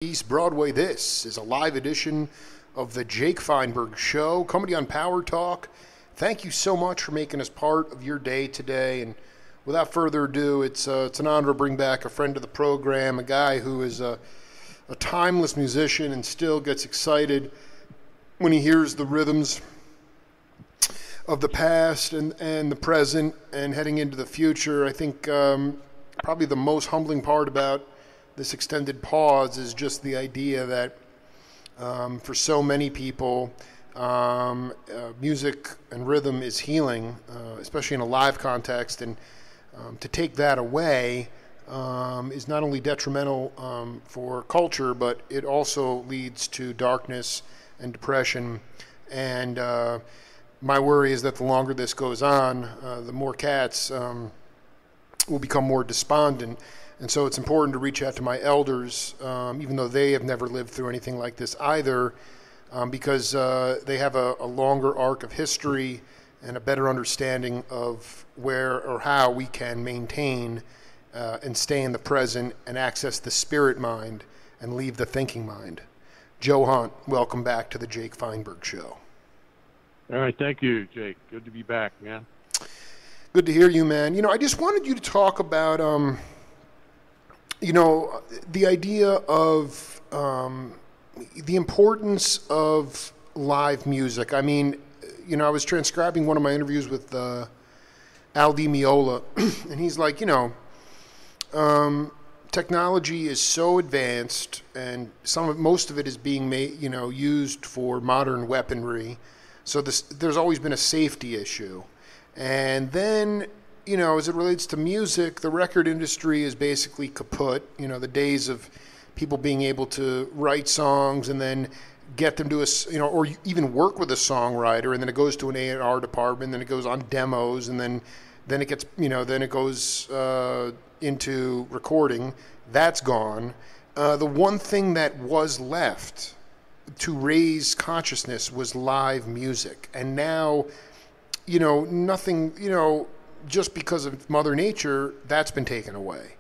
East Broadway. This is a live edition of the Jake Feinberg Show, coming on Power Talk. Thank you so much for making us part of your day today. And without further ado, it's an honor to bring back a friend of the program, a guy who is a timeless musician and still gets excited when he hears the rhythms of the past and the present and heading into the future. I think probably the most humbling part about this extended pause is just the idea that for so many people, music and rhythm is healing, especially in a live context, and to take that away is not only detrimental for culture, but it also leads to darkness and depression. And my worry is that the longer this goes on, the more cats will become more despondent. And so it's important to reach out to my elders, even though they have never lived through anything like this either, because they have a longer arc of history and a better understanding of where or how we can maintain and stay in the present and access the spirit mind and leave the thinking mind. Joe Hunt, welcome back to the Jake Feinberg Show. All right, thank you, Jake. Good to be back, man. Good to hear you, man. You know, I just wanted you to talk about the idea of the importance of live music. I mean, I was transcribing one of my interviews with Al Di Meola, and he's like, technology is so advanced, and most of it is being made, used for modern weaponry. So there's always been a safety issue. And then, as it relates to music, the record industry is basically kaput. The days of people being able to write songs and then get them to or even work with a songwriter, and then it goes to an A&R department, then it goes on demos, and then it gets, then it goes into recording. That's gone. The one thing that was left to raise consciousness was live music. And now, nothing, just because of Mother Nature, that's been taken away.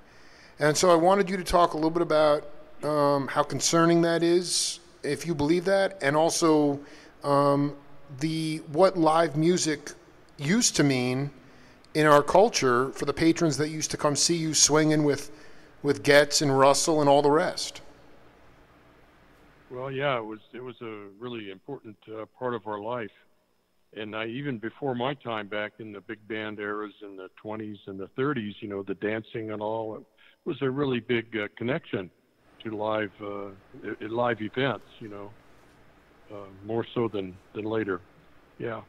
And so I wanted you to talk a little bit about how concerning that is, if you believe that, and also what live music used to mean in our culture for the patrons that used to come see you swinging with Getz and Russell and all the rest. Well, yeah, it was a really important part of our life. And even before my time, back in the big band eras in the 20s and the 30s, the dancing and all, it was a really big connection to live events, more so than later. Yeah.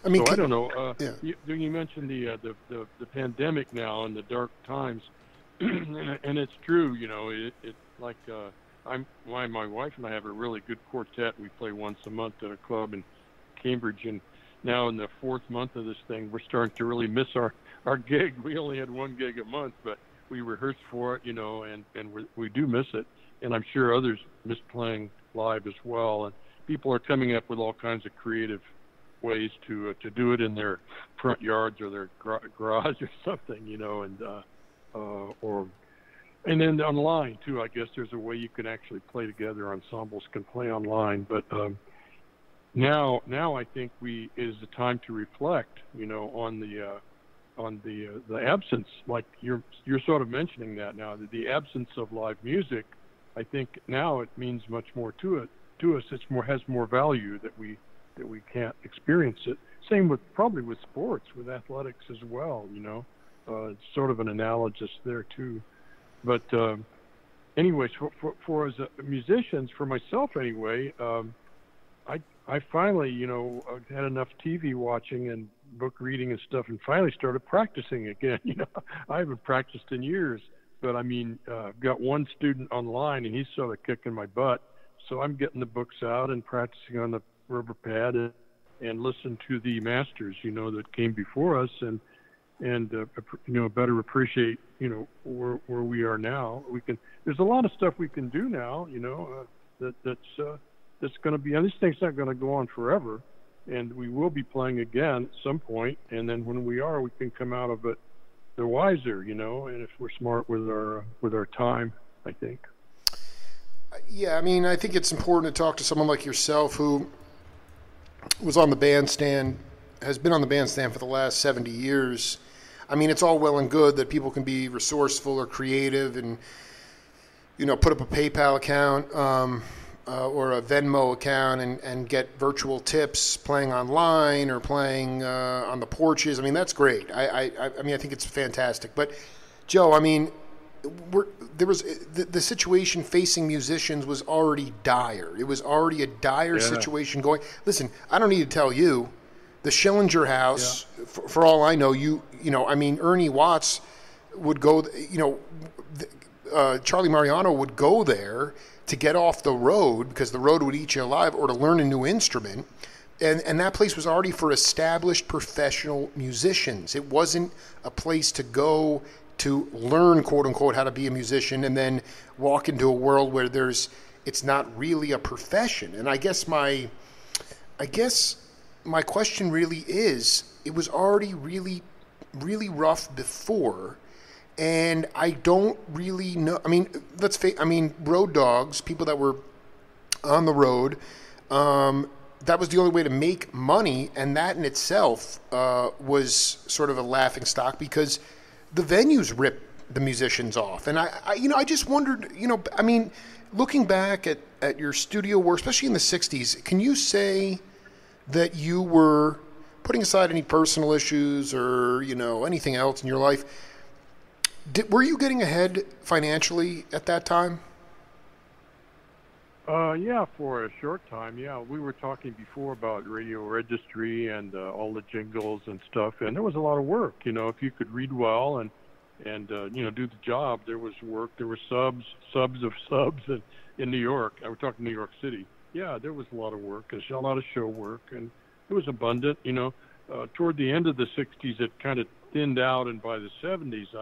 I mean, so I don't know. Yeah. You mentioned the pandemic now and the dark times, and it's true. My wife and I have a really good quartet. We play once a month at a club in Cambridge, and now in the fourth month of this thing, we're starting to really miss our gig. We only had one gig a month, but we rehearsed for it, and we do miss it. And I'm sure others miss playing live as well. And people are coming up with all kinds of creative ways to do it in their front yards or their garage or something, and then online too. I guess there's a way you can actually play together. Ensembles can play online, but now I think is the time to reflect, on the absence, like you're sort of mentioning that now, the absence of live music. I think now it means much more to us. It's has more value that we can't experience it. Same probably with sports, with athletics as well. It's sort of an analogous there too. But anyways, for as musicians, for myself anyway, I finally, had enough TV watching and book reading and stuff, and finally started practicing again. I haven't practiced in years, but I've got one student online, and he's sort of kicking my butt. So I'm getting the books out and practicing on the rubber pad and listen to the masters, that came before us, and better appreciate, where we are now. There's a lot of stuff we can do now, that's going to be, and this thing's not going to go on forever, and we will be playing again at some point, and then when we are, we can come out of it the wiser, and if we're smart with our time, I think. Yeah, I mean, I think it's important to talk to someone like yourself who was on the bandstand, has been on the bandstand for the last 70 years. I mean, it's all well and good that people can be resourceful or creative and, put up a PayPal account or a Venmo account and get virtual tips playing online or playing on the porches. I mean, that's great. I mean, I think it's fantastic. But, Joe, I mean, the situation facing musicians was already dire. It was already a dire situation going. Listen, I don't need to tell you, the Schillinger House. Yeah. For all I know, I mean, Ernie Watts would go. Charlie Mariano would go there to get off the road because the road would eat you alive, or to learn a new instrument. And that place was already for established professional musicians. It wasn't a place to go to learn, quote unquote, how to be a musician and then walk into a world where it's not really a profession. And I guess my question really is, it was already really, really rough before, and I don't really know. I mean, road dogs, people that were on the road, that was the only way to make money, and that in itself was sort of a laughing stock because the venues rip the musicians off. And I just wondered, I mean, looking back at your studio work, especially in the 60s, can you say that you were, putting aside any personal issues or, anything else in your life, were you getting ahead financially at that time? Yeah, for a short time, yeah. We were talking before about radio registry and all the jingles and stuff, and there was a lot of work. If you could read well and do the job, there was work. There were subs of subs in New York. I was talking New York City. Yeah, there was a lot of work, a lot of show work, and it was abundant. Toward the end of the 60s, it kind of thinned out, and by the 70s,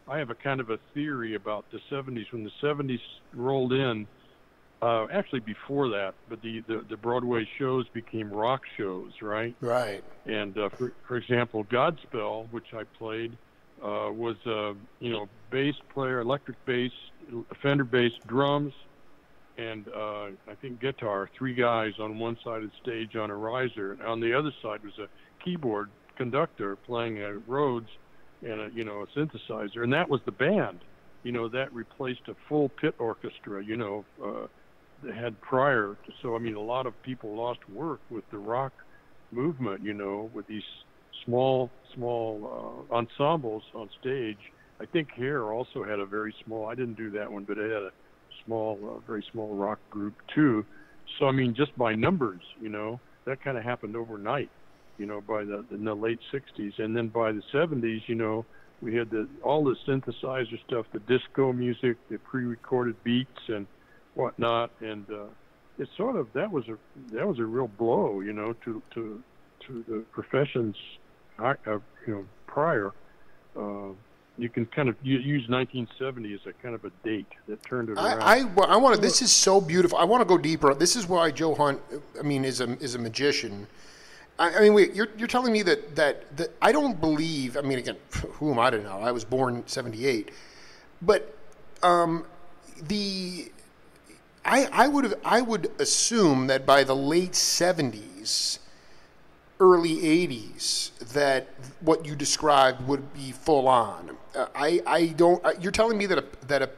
I have a kind of a theory about the 70s. When the 70s rolled in, actually before that, but the Broadway shows became rock shows, right? Right. And for example, Godspell, which I played, was bass player, electric bass, Fender bass, drums, and I think guitar. 3 guys on one side of the stage on a riser, and on the other side was a keyboard conductor playing Rhodes and a synthesizer, and that was the band. That replaced a full pit orchestra. They had prior. So, I mean, a lot of people lost work with the rock movement, with these small ensembles on stage. I think Hair also had a very small, I didn't do that one, but it had a very small rock group too. So, I mean, just by numbers, that kind of happened overnight, by in the late 60s. And then by the 70s, we had all the synthesizer stuff, the disco music, the pre-recorded beats and whatnot, and it's sort of that was a real blow, to the professions, prior. You can kind of use 1970 as a kind of a date that turned it around. I want to. This is so beautiful. I want to go deeper. This is why Joe Hunt, I mean, is a magician. I mean, wait. You're telling me that I don't believe. I mean, again, who am I to know? I was born in '78, but I would assume that by the late '70s, early '80s, that what you described would be full on. I don't. You're telling me that a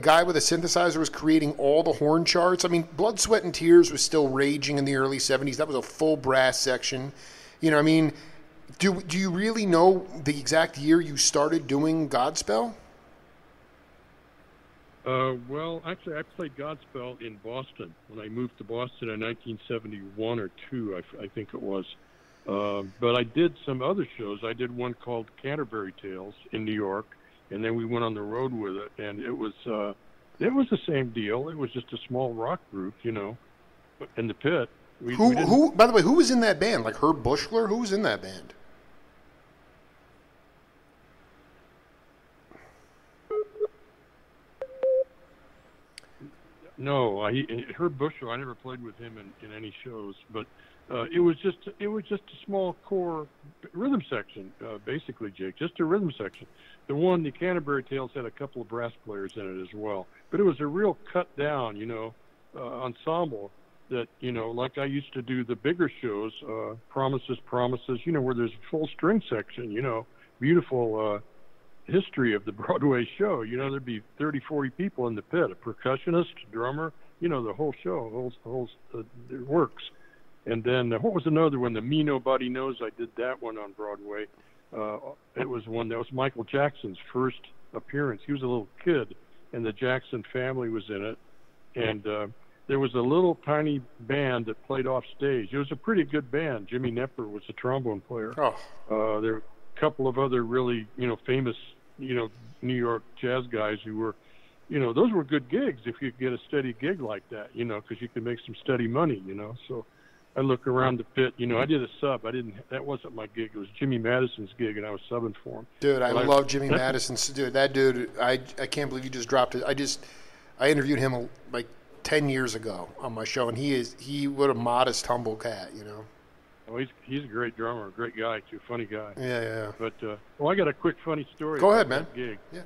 guy with a synthesizer was creating all the horn charts? I mean, Blood, Sweat, and Tears was still raging in the early '70s. That was a full brass section. I mean, do you really know the exact year you started doing Godspell? Well, actually, I played Godspell in Boston when I moved to Boston in 1971 or 2, I think it was. But I did some other shows. I did one called Canterbury Tales in New York, and then we went on the road with it, and it was the same deal. It was just a small rock group, in the pit. Who? By the way, who was in that band? Like Herb Bushler? Who was in that band? No, Herb Bushler. I never played with him in any shows, but it was just a small core rhythm section, basically, Jake. Just a rhythm section. The Canterbury Tales had a couple of brass players in it as well. but it was a real cut down, ensemble that, like I used to do the bigger shows, Promises, where there's a full string section, beautiful history of the Broadway show. There'd be 30, 40 people in the pit, a percussionist, drummer, the whole show, it works. And then what was another one? The Me Nobody Knows. I did that one on Broadway. It was one that was Michael Jackson's first appearance. He was a little kid, and the Jackson family was in it. And there was a little tiny band that played off stage. It was a pretty good band. Jimmy Knepper was the trombone player. Oh. There were a couple of other really, famous, New York jazz guys who were, those were good gigs if you could get a steady gig like that, because you could make some steady money, So I look around the pit, I did a sub. That wasn't my gig. It was Jimmy Madison's gig, and I was subbing for him. Dude, I love Jimmy Madison. Dude, that dude, I can't believe you just dropped it. I interviewed him like 10 years ago on my show, and he was a modest, humble cat, Oh, he's a great drummer, a great guy too, funny guy. Yeah. But I got a quick funny story. Go ahead, man. Gig. Yeah.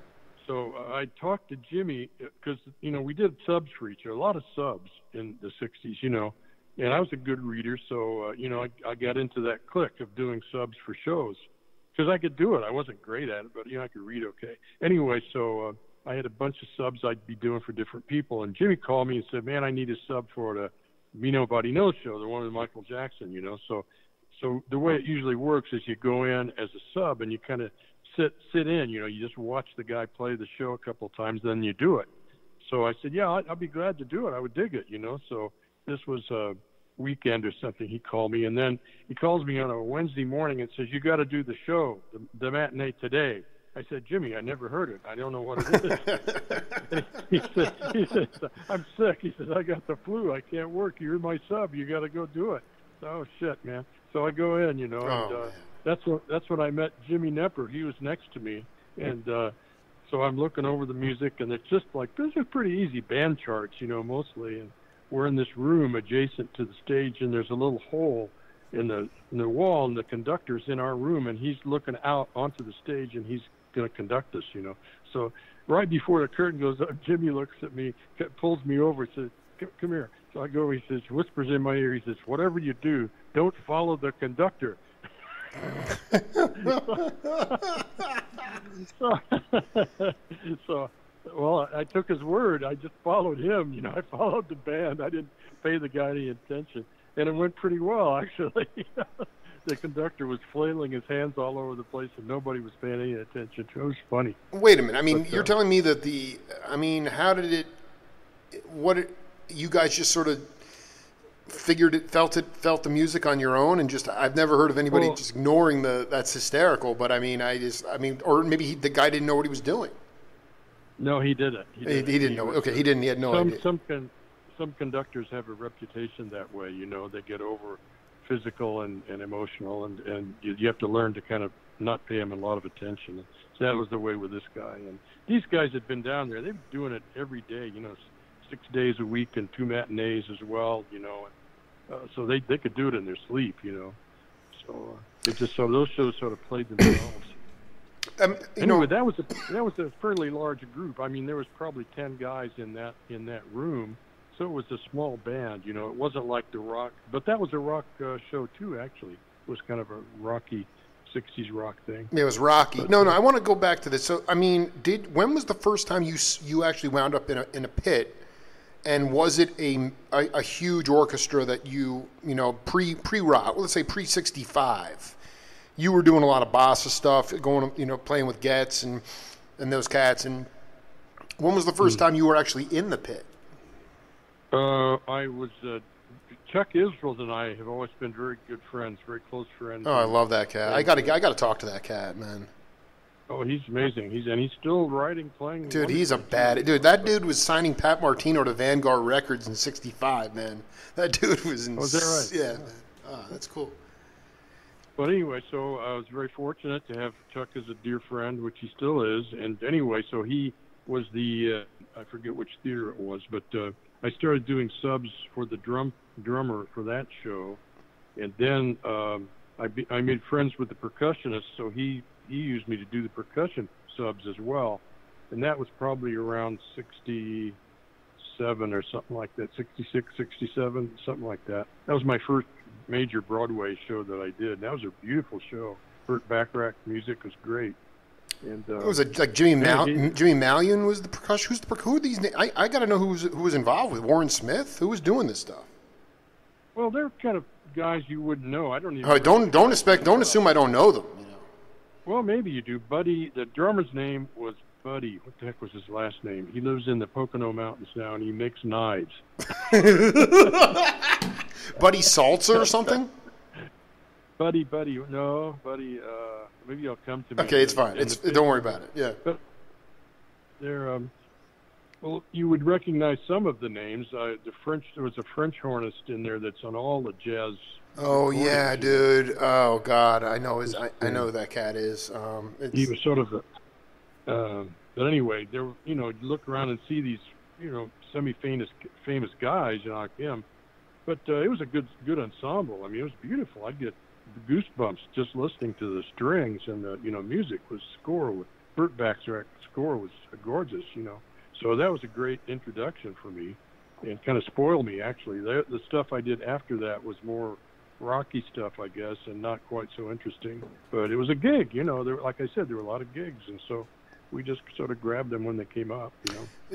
So I talked to Jimmy because we did subs for each other, a lot of subs in the '60s, and I was a good reader, so I got into that clique of doing subs for shows because I could do it. I wasn't great at it, but I could read okay. Anyway, so I had a bunch of subs I'd be doing for different people, and Jimmy called me and said, "Man, I need a sub for the Me Nobody Knows show, the one with Michael Jackson." So the way it usually works is you go in as a sub and you kind of sit in. You just watch the guy play the show a couple of times, then you do it. So I said, "Yeah, I'll be glad to do it. I would dig it." So this was a weekend or something. He called me, and then he calls me on a Wednesday morning and says, "You got to do the show, the matinee today." I said, "Jimmy, I never heard it. I don't know what it is." he said, "I'm sick." He says, "I got the flu. I can't work. You're my sub. You got to go do it." Oh shit, man. So I go in, and that's when I met Jimmy Knepper. He was next to me, and so I'm looking over the music, and it's just like, this is pretty easy band charts, mostly, and we're in this room adjacent to the stage, and there's a little hole in the wall, and the conductor's in our room, and he's looking out onto the stage, and he's going to conduct us, So right before the curtain goes up, Jimmy looks at me, pulls me over, says, "Come here." So I go, he says, whispers in my ear, he says, "Whatever you do, don't follow the conductor." so, well, I took his word. I just followed him. I followed the band. I didn't pay the guy any attention. And it went pretty well, actually. The conductor was flailing his hands all over the place, and nobody was paying any attention to it. It was funny. Wait a minute. You're telling me that how did it, you guys just sort of figured it, felt the music on your own, and just, I've never heard of anybody just ignoring that's hysterical, but or maybe the guy didn't know what he was doing. No, he didn't. He didn't know. Okay, he had no idea. Some conductors have a reputation that way, they get over physical and emotional, and you have to learn to kind of not pay them a lot of attention. So that was the way with this guy. And these guys had been down there. They've been doing it every day, 6 days a week and 2 matinees as well, so they could do it in their sleep, So those shows sort of played themselves. Anyway, that was a fairly large group. There was probably 10 guys in that room. So it was a small band, It wasn't like the rock, but that was a rock show too. Actually, it was kind of a rocky '60s rock thing. It was rocky. But, no, I want to go back to this. So, when was the first time you actually wound up in a pit, and was it a huge orchestra that pre-rock? Let's say pre-65. You were doing a lot of bossa stuff, going, playing with Getz and those cats. And when was the first time you were actually in the pit? I was, Chuck Israels and I have always been very good friends, very close friends. Oh, I love that cat. I got to talk to that cat, man. Oh, he's amazing. He's still writing, playing. Dude, he's a bad dude. That dude was signing Pat Martino to Vanguard Records in '65, man. That dude was in. Oh, is that right? Yeah, man. Oh, that's cool. But anyway, so I was very fortunate to have Chuck as a dear friend, which he still is. And anyway, so he was the, I forget which theater it was, but I started doing subs for the drummer for that show. And then I made friends with the percussionist, so he used me to do the percussion subs as well. and that was probably around 67 or something like that, 66, 67, something like that. That was my first major Broadway show that I did. That was a beautiful show. Burt Bacharach music was great. And was it like Jimmy Mallion was the percussion? Who are these? I got to know who was involved with Warren Smith. Who was doing this stuff? Well, they're kind of guys you wouldn't know. I don't even. Don't assume I don't know them. You know. Well, maybe you do. Buddy, the drummer's name was Buddy. What the heck was his last name? He lives in the Pocono Mountains now, and he makes knives. Buddy Salzer or something? Buddy, no, Buddy. Maybe you'll come to me. Okay, it's fine. Don't worry about it. Yeah. But they're well, you would recognize some of the names. There was a French hornist in there that's on all the jazz. Oh yeah, dude. Oh God, I know I know who that cat is. He was sort of but anyway, there. You look around and see these, semi-famous guys, like him. But it was a good ensemble. I mean, it was beautiful. I'd get goosebumps just listening to the strings and the music was with Burt Bacharach's score was gorgeous. So that was a great introduction for me, and kind of spoiled me actually. The stuff I did after that was more rocky stuff, I guess, and not quite so interesting. But it was a gig. Like I said, there were a lot of gigs, and so we just sort of grabbed them when they came up.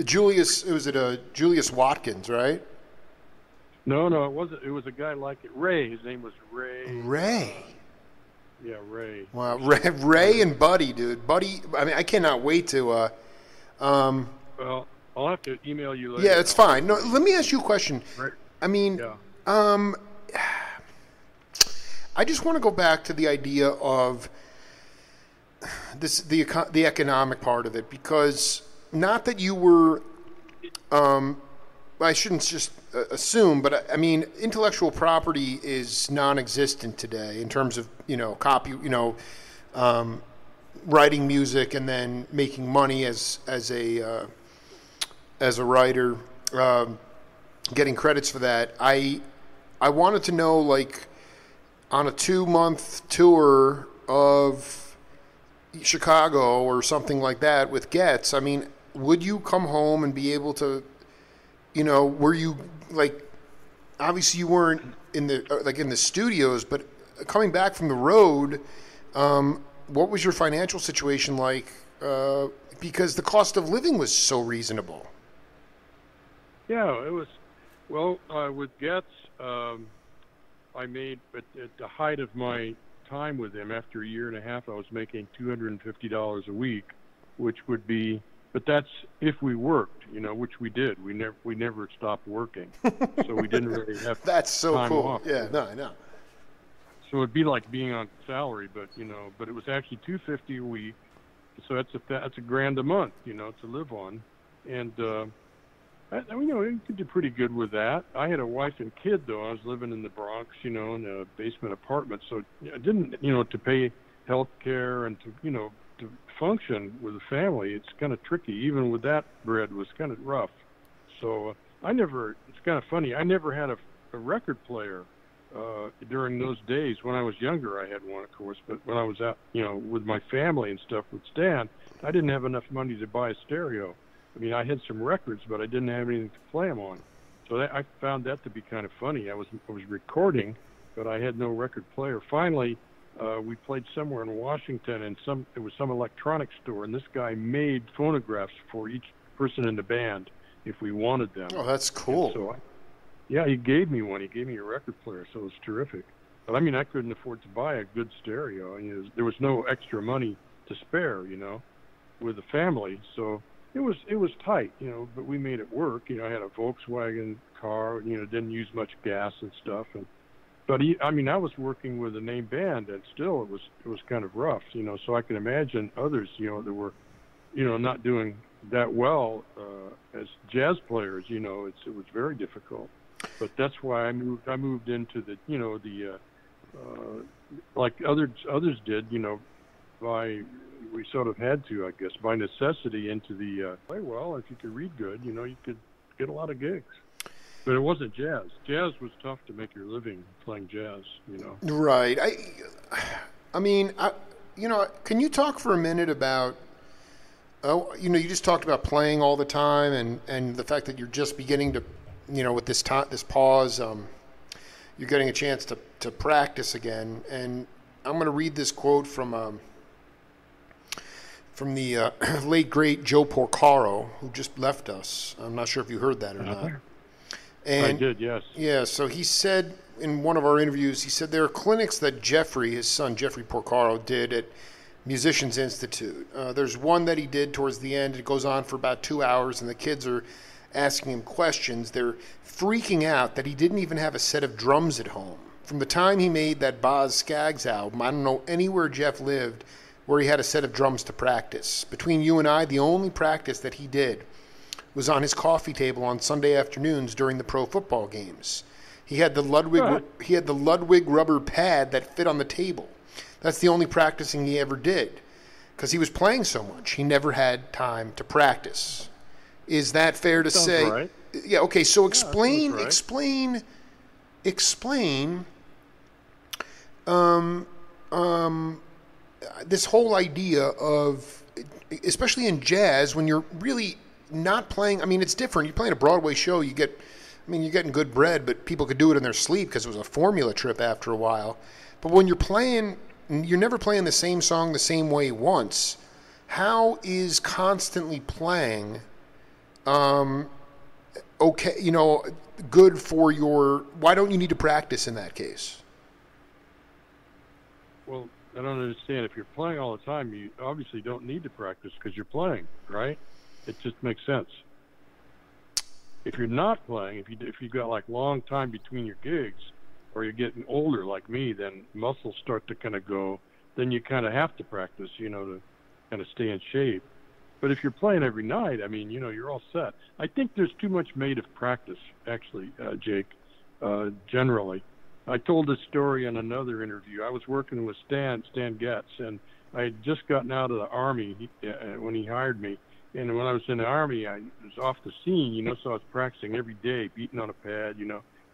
Julius Watkins, right? No, it wasn't. It was a guy like it. Ray. His name was Ray. Ray. Yeah, Ray. Wow, Ray and Buddy, dude. Buddy. I mean, I cannot wait to. Well, I'll have to email you later. Yeah, it's fine. No, let me ask you a question. Right. I mean, I just want to go back to the idea of the economic part of it, because not that you were. I shouldn't just assume, but I mean, intellectual property is non-existent today in terms of writing music and then making money as a writer, getting credits for that. I wanted to know, like, on a 2-month tour of Chicago or something like that with Getz, I mean, would you come home and be able to? Were you, like, obviously you weren't in the studios, but coming back from the road, what was your financial situation like? Because the cost of living was so reasonable. Yeah, it was. Well, with Getz, I made, at the height of my time with him, after a year and a half, I was making $250 a week, which would be. But that's if we worked, which we did. We never stopped working, so we didn't really have. That's so time cool. off. Yeah, no, I know. So it'd be like being on salary, but it was actually $250 a week. So that's $1,000 a month, to live on, and you could do pretty good with that. I had a wife and kid though. I was living in the Bronx, in a basement apartment, so I didn't, to pay health care and to function with a family. It's kind of tricky. Even with that bread was kind of rough. So it's kind of funny. I never had a record player during those days. When I was younger, I had one, of course, but when I was out, with my family and stuff with Stan, I didn't have enough money to buy a stereo. I mean, I had some records, but I didn't have anything to play them on. So I found that to be kind of funny. I was recording, but I had no record player. Finally, we played somewhere in Washington, and it was some electronics store, and this guy made phonographs for each person in the band if we wanted them. Oh, that's cool. And so he gave me one. He gave me a record player, so it was terrific. But I mean, I couldn't afford to buy a good stereo. There was no extra money to spare, with the family. So it was tight, but we made it work. I had a Volkswagen car, didn't use much gas and stuff, But I was working with a name band, and still it was kind of rough, So I can imagine others, that were, not doing that well as jazz players. It was very difficult. But that's why I moved into the, like others did, we sort of had to, I guess, by necessity, into the play well. If you could read good, you could get a lot of gigs. But it wasn't jazz. Jazz was tough to make your living playing jazz, Right. I mean, can you talk for a minute about Oh, you just talked about playing all the time, and the fact that you're just beginning to, with this this pause, you're getting a chance to practice again. And I'm going to read this quote from the late great Joe Porcaro, who just left us. I'm not sure if you heard that or not. And, I did, yes. Yeah, so he said in one of our interviews, he said there are clinics that his son Jeffrey Porcaro, did at Musicians Institute. There's one that he did towards the end. It goes on for about 2 hours, and the kids are asking him questions. They're freaking out that he didn't even have a set of drums at home. From the time he made that Boz Scaggs album, I don't know anywhere Jeff lived where he had a set of drums to practice. Between you and I, the only practice that he did was on his coffee table on Sunday afternoons during the pro football games. He had the Ludwig rubber pad that fit on the table. That's the only practicing he ever did, because he was playing so much. He never had time to practice. Is that fair to say? Right. Yeah. Okay. So explain. This whole idea of, especially in jazz, when you're really not playing. I mean, it's different. You're playing a Broadway show. You're getting good bread, but people could do it in their sleep because it was a formula trip after a while. But when you're playing, you're never playing the same song the same way once. How is constantly playing, good for your? Why don't you need to practice in that case? Well, I don't understand. If you're playing all the time, you obviously don't need to practice because you're playing, right? It just makes sense. If you're not playing, if you've got like long time between your gigs, or you're getting older like me, then muscles start to kind of go. Then you kind of have to practice, to kind of stay in shape. But if you're playing every night, I mean, you're all set. I think there's too much made of practice, actually, Jake. Generally, I told this story in another interview. I was working with Stan Getz, and I had just gotten out of the Army when he hired me. And when I was in the Army, I was off the scene, so I was practicing every day, beating on a pad,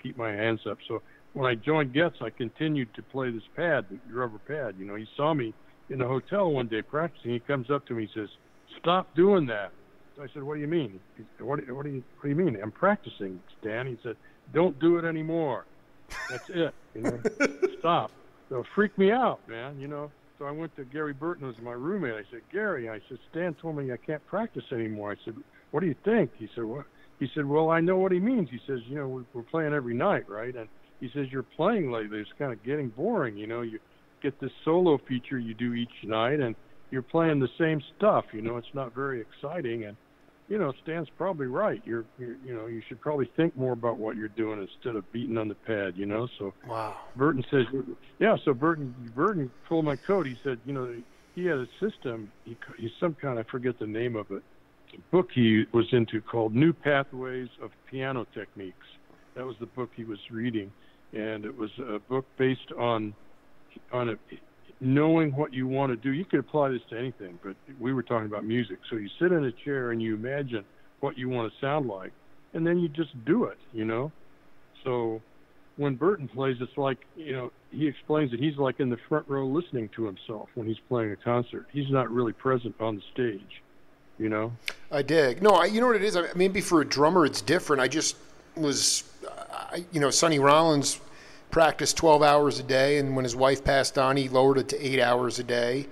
keep my hands up. So when I joined Getz, I continued to play this pad, the rubber pad. He saw me in the hotel one day practicing. He comes up to me and says, "Stop doing that." So I said, "What do you mean?" He said, what do you mean? "I'm practicing, Stan." He said, "Don't do it anymore. That's it. Stop." So it freaked me out, man, So I went to Gary Burton, who was my roommate. I said, "Gary," I said, "Stan told me I can't practice anymore." I said, "What do you think?" He said, "What?" He said, "Well, I know what he means." He says, we're playing every night, right? And he says, "You're playing lately. It's kind of getting boring. You get this solo feature you do each night, and you're playing the same stuff. It's not very exciting." And, Stan's probably right. You should probably think more about what you're doing instead of beating on the pad, So Wow. Burton says, yeah, so Burton pulled my coat. He said, he had a system. He's some kind, I forget the name of it, a book he was into called New Pathways of Piano Techniques. That was the book he was reading. And it was a book based on knowing what you want to do. You could apply this to anything, but we were talking about music. So you sit in a chair and you imagine what you want to sound like, and then you just do it, So when Burton plays, it's like, he explains that he's like in the front row listening to himself when he's playing a concert. He's not really present on the stage, I dig. No, you know what it is? Maybe for a drummer it's different. I just was, Sonny Rollins practiced 12 hours a day, and when his wife passed on, he lowered it to 8 hours a day.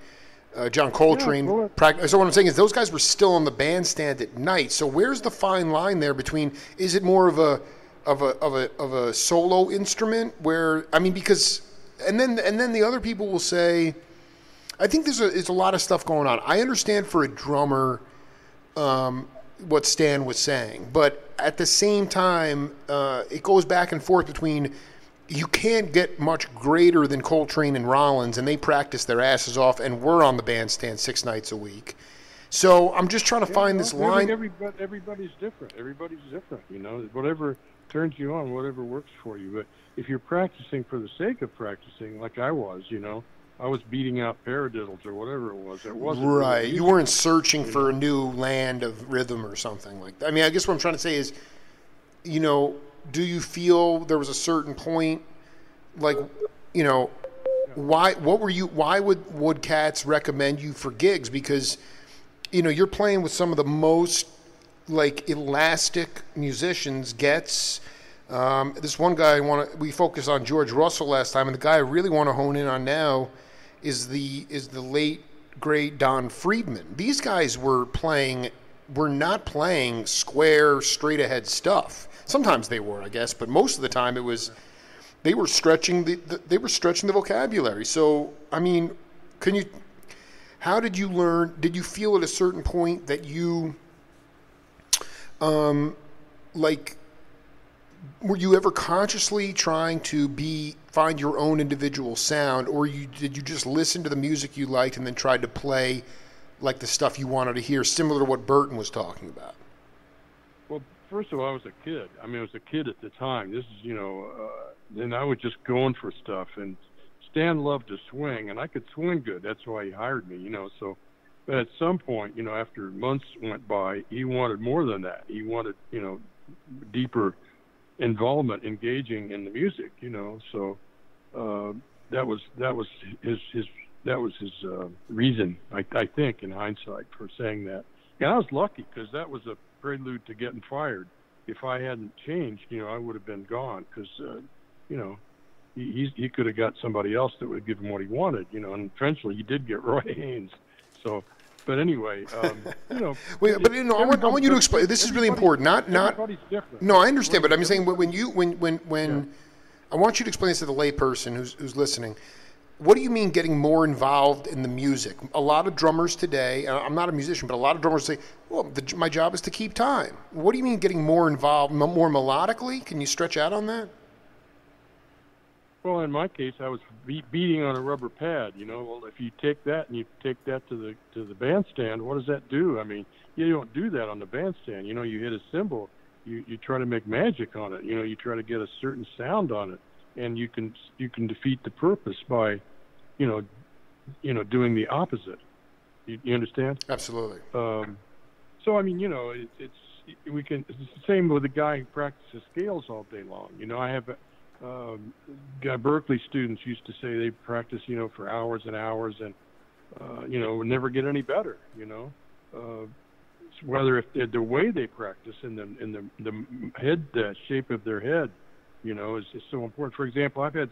John Coltrane practiced. So what I'm saying is those guys were still on the bandstand at night. So where's the fine line there between? Is it more of a solo instrument where because and then the other people will say, I think there's a lot of stuff going on. I understand for a drummer what Stan was saying, but at the same time, it goes back and forth between. You can't get much greater than Coltrane and Rollins, and they practice their asses off, and we're on the bandstand 6 nights a week. So I'm just trying to find this line. Everybody's different. Everybody's different, Whatever turns you on, whatever works for you. But if you're practicing for the sake of practicing, like I was, I was beating out paradiddles or whatever it was. It wasn't right. Really you weren't searching for a new land of rhythm or something like that. I guess what I'm trying to say is, do you feel there was a certain point, why would Cats recommend you for gigs? Because you're playing with some of the most like elastic musicians. Gets this one guy we focused on George Russell last time, and the guy I really want to hone in on now is the late great Don Friedman. These guys were not playing square, straight ahead stuff. Sometimes they were, I guess, but most of the time it was they were stretching the vocabulary. So, I mean, how did you learn? Did you feel at a certain point that you were you ever consciously trying to find your own individual sound, or did you just listen to the music you liked and then tried to play like the stuff you wanted to hear, similar to what Burton was talking about? Well, first of all, I was a kid. I mean, I was a kid at the time. This is, then I was just going for stuff. And Stan loved to swing, and I could swing good. That's why he hired me, So, but at some point, after months went by, he wanted more than that. He wanted, deeper involvement, engaging in the music, So that was his reason, I think, in hindsight, for saying that. And I was lucky because that was a prelude to getting fired. If I hadn't changed, I would have been gone because, he could have got somebody else that would give him what he wanted, and eventually he did get Roy Haynes. So, but anyway, Wait, but I want you to explain. This is really important. Everybody's different. No, I understand, but I'm saying when I want you to explain this to the layperson who's listening. What do you mean getting more involved in the music? A lot of drummers today, and I'm not a musician, but a lot of drummers say, well, my job is to keep time. What do you mean getting more involved, more melodically? Can you stretch out on that? Well, in my case, I was beating on a rubber pad. Well, if you take that and you take that to the bandstand, what does that do? I mean, you don't do that on the bandstand. You hit a cymbal, you try to make magic on it. You try to get a certain sound on it, and you can defeat the purpose by, doing the opposite. You understand? Absolutely. So I mean, it's the same with the guy who practices scales all day long. I have. Berkeley students used to say they practice, for hours and hours, and would never get any better. Whether if the way they practice in the head shape of their head, is so important. For example, I've had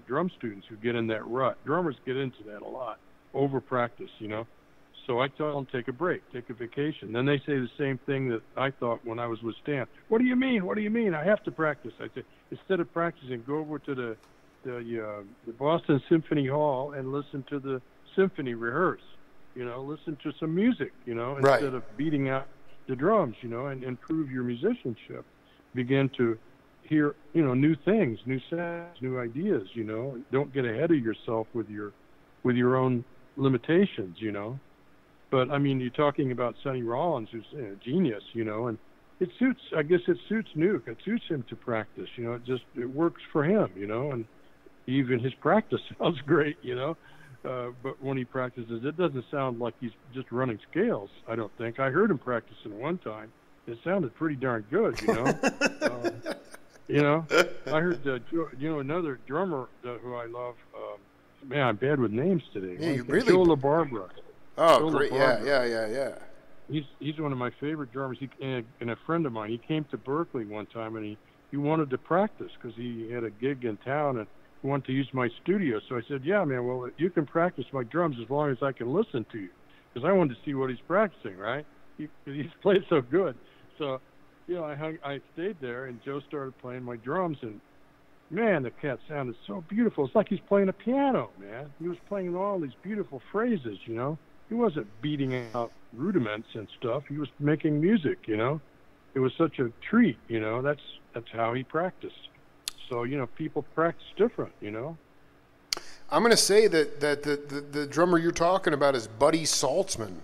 drum students who get in that rut. Drummers get into that a lot, over practice. So I tell them, take a break, take a vacation. Then they say the same thing that I thought when I was with Stan. What do you mean? What do you mean? I have to practice. I say, instead of practicing, go over to the Boston Symphony Hall and listen to the symphony rehearse. Listen to some music, instead of beating out the drums, and improve your musicianship. Begin to hear, new things, new sounds, new ideas, Don't get ahead of yourself with your own limitations, But I mean, you're talking about Sonny Rollins, who's a genius, and it suits Nuke. It suits him to practice, it works for him, and even his practice sounds great, but when he practices, it doesn't sound like he's just running scales. I don't think. I heard him practicing one time. It sounded pretty darn good, I heard, another drummer who I love. Man, I'm bad with names today. Yeah, you really. Joe LaBarbera. Oh, Joe great! LaBarbera. Yeah. He's one of my favorite drummers. And a friend of mine. He came to Berkeley one time, and he wanted to practice because he had a gig in town and he wanted to use my studio. So I said, "Yeah, man. Well, you can practice my drums as long as I can listen to you, because I wanted to see what he's practicing, right? He's played so good." So, I stayed there, and Joe started playing my drums, and man, the cat sounded so beautiful. It's like he's playing a piano, man. He was playing all these beautiful phrases, He wasn't beating out rudiments and stuff. He was making music, It was such a treat, That's how he practiced. So, people practice different, I'm going to say that the drummer you're talking about is Buddy Saltzman.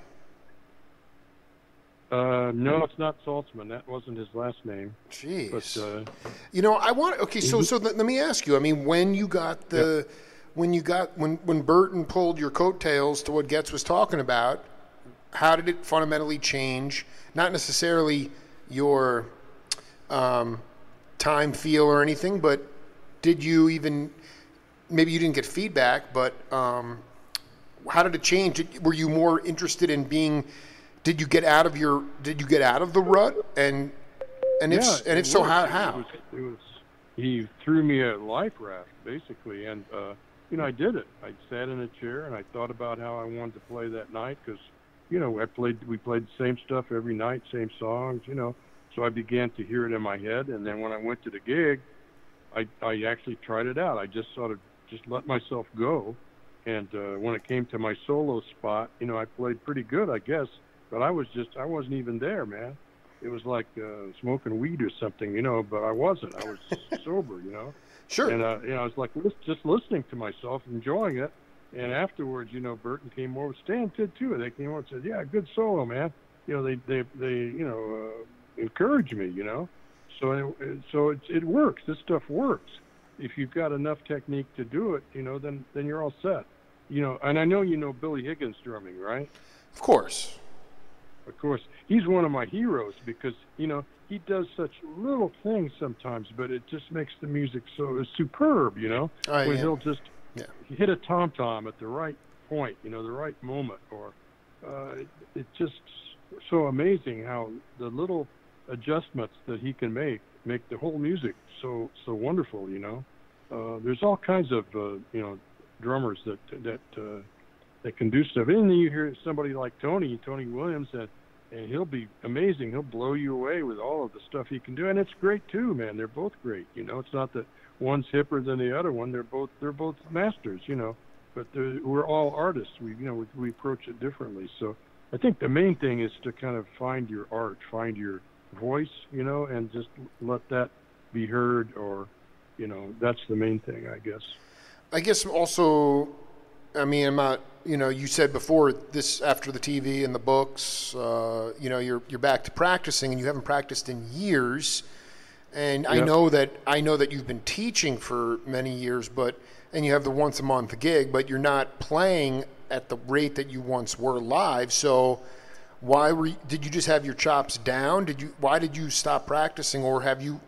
No, it's not Saltzman. That wasn't his last name. Jeez. But, so let me ask you. I mean, when you got when Burton pulled your coattails to what Getz was talking about, how did it fundamentally change? Not necessarily your time feel or anything, but did you even? Maybe you didn't get feedback, but how did it change? Were you more interested in being Did you get out of the rut? And if so, how? He threw me a life raft basically, and I did it. I sat in a chair and I thought about how I wanted to play that night, because we played the same stuff every night, same songs, so I began to hear it in my head. And then when I went to the gig, I actually tried it out. I just sort of let myself go. And when it came to my solo spot, I played pretty good, I guess, but I wasn't even there, man. It was like smoking weed or something, but I wasn't. I was sober, Sure. And, I was like just listening to myself, enjoying it. And afterwards, Burton came over. Stan did too. They came over and said, "Yeah, good solo, man." They encouraged me, So it works. This stuff works. If you've got enough technique to do it, then you're all set. And I know Billy Higgins drumming, right? Of course. Of course. He's one of my heroes because, he does such little things sometimes, but it just makes the music so superb, when he'll just hit a tom-tom at the right point, the right moment, or it's just so amazing how the little adjustments that he can make the whole music so wonderful, There's all kinds of, drummers that can do stuff. And then you hear somebody like Tony Williams, and he'll be amazing. He'll blow you away with all of the stuff he can do, and it's great too, man. They're both great. It's not that one's hipper than the other one. They're both masters. But we're all artists. We approach it differently. So I think the main thing is to kind of find your art, find your voice, and just let that be heard, or that's the main thing, I guess. I guess also, I'm not, you said before this, after the TV and the books, you're back to practicing, and you haven't practiced in years. And yep. I know that you've been teaching for many years, and you have the once a month gig, but you're not playing at the rate that you once were live. So did you just have your chops down? Why did you stop practicing, or have you,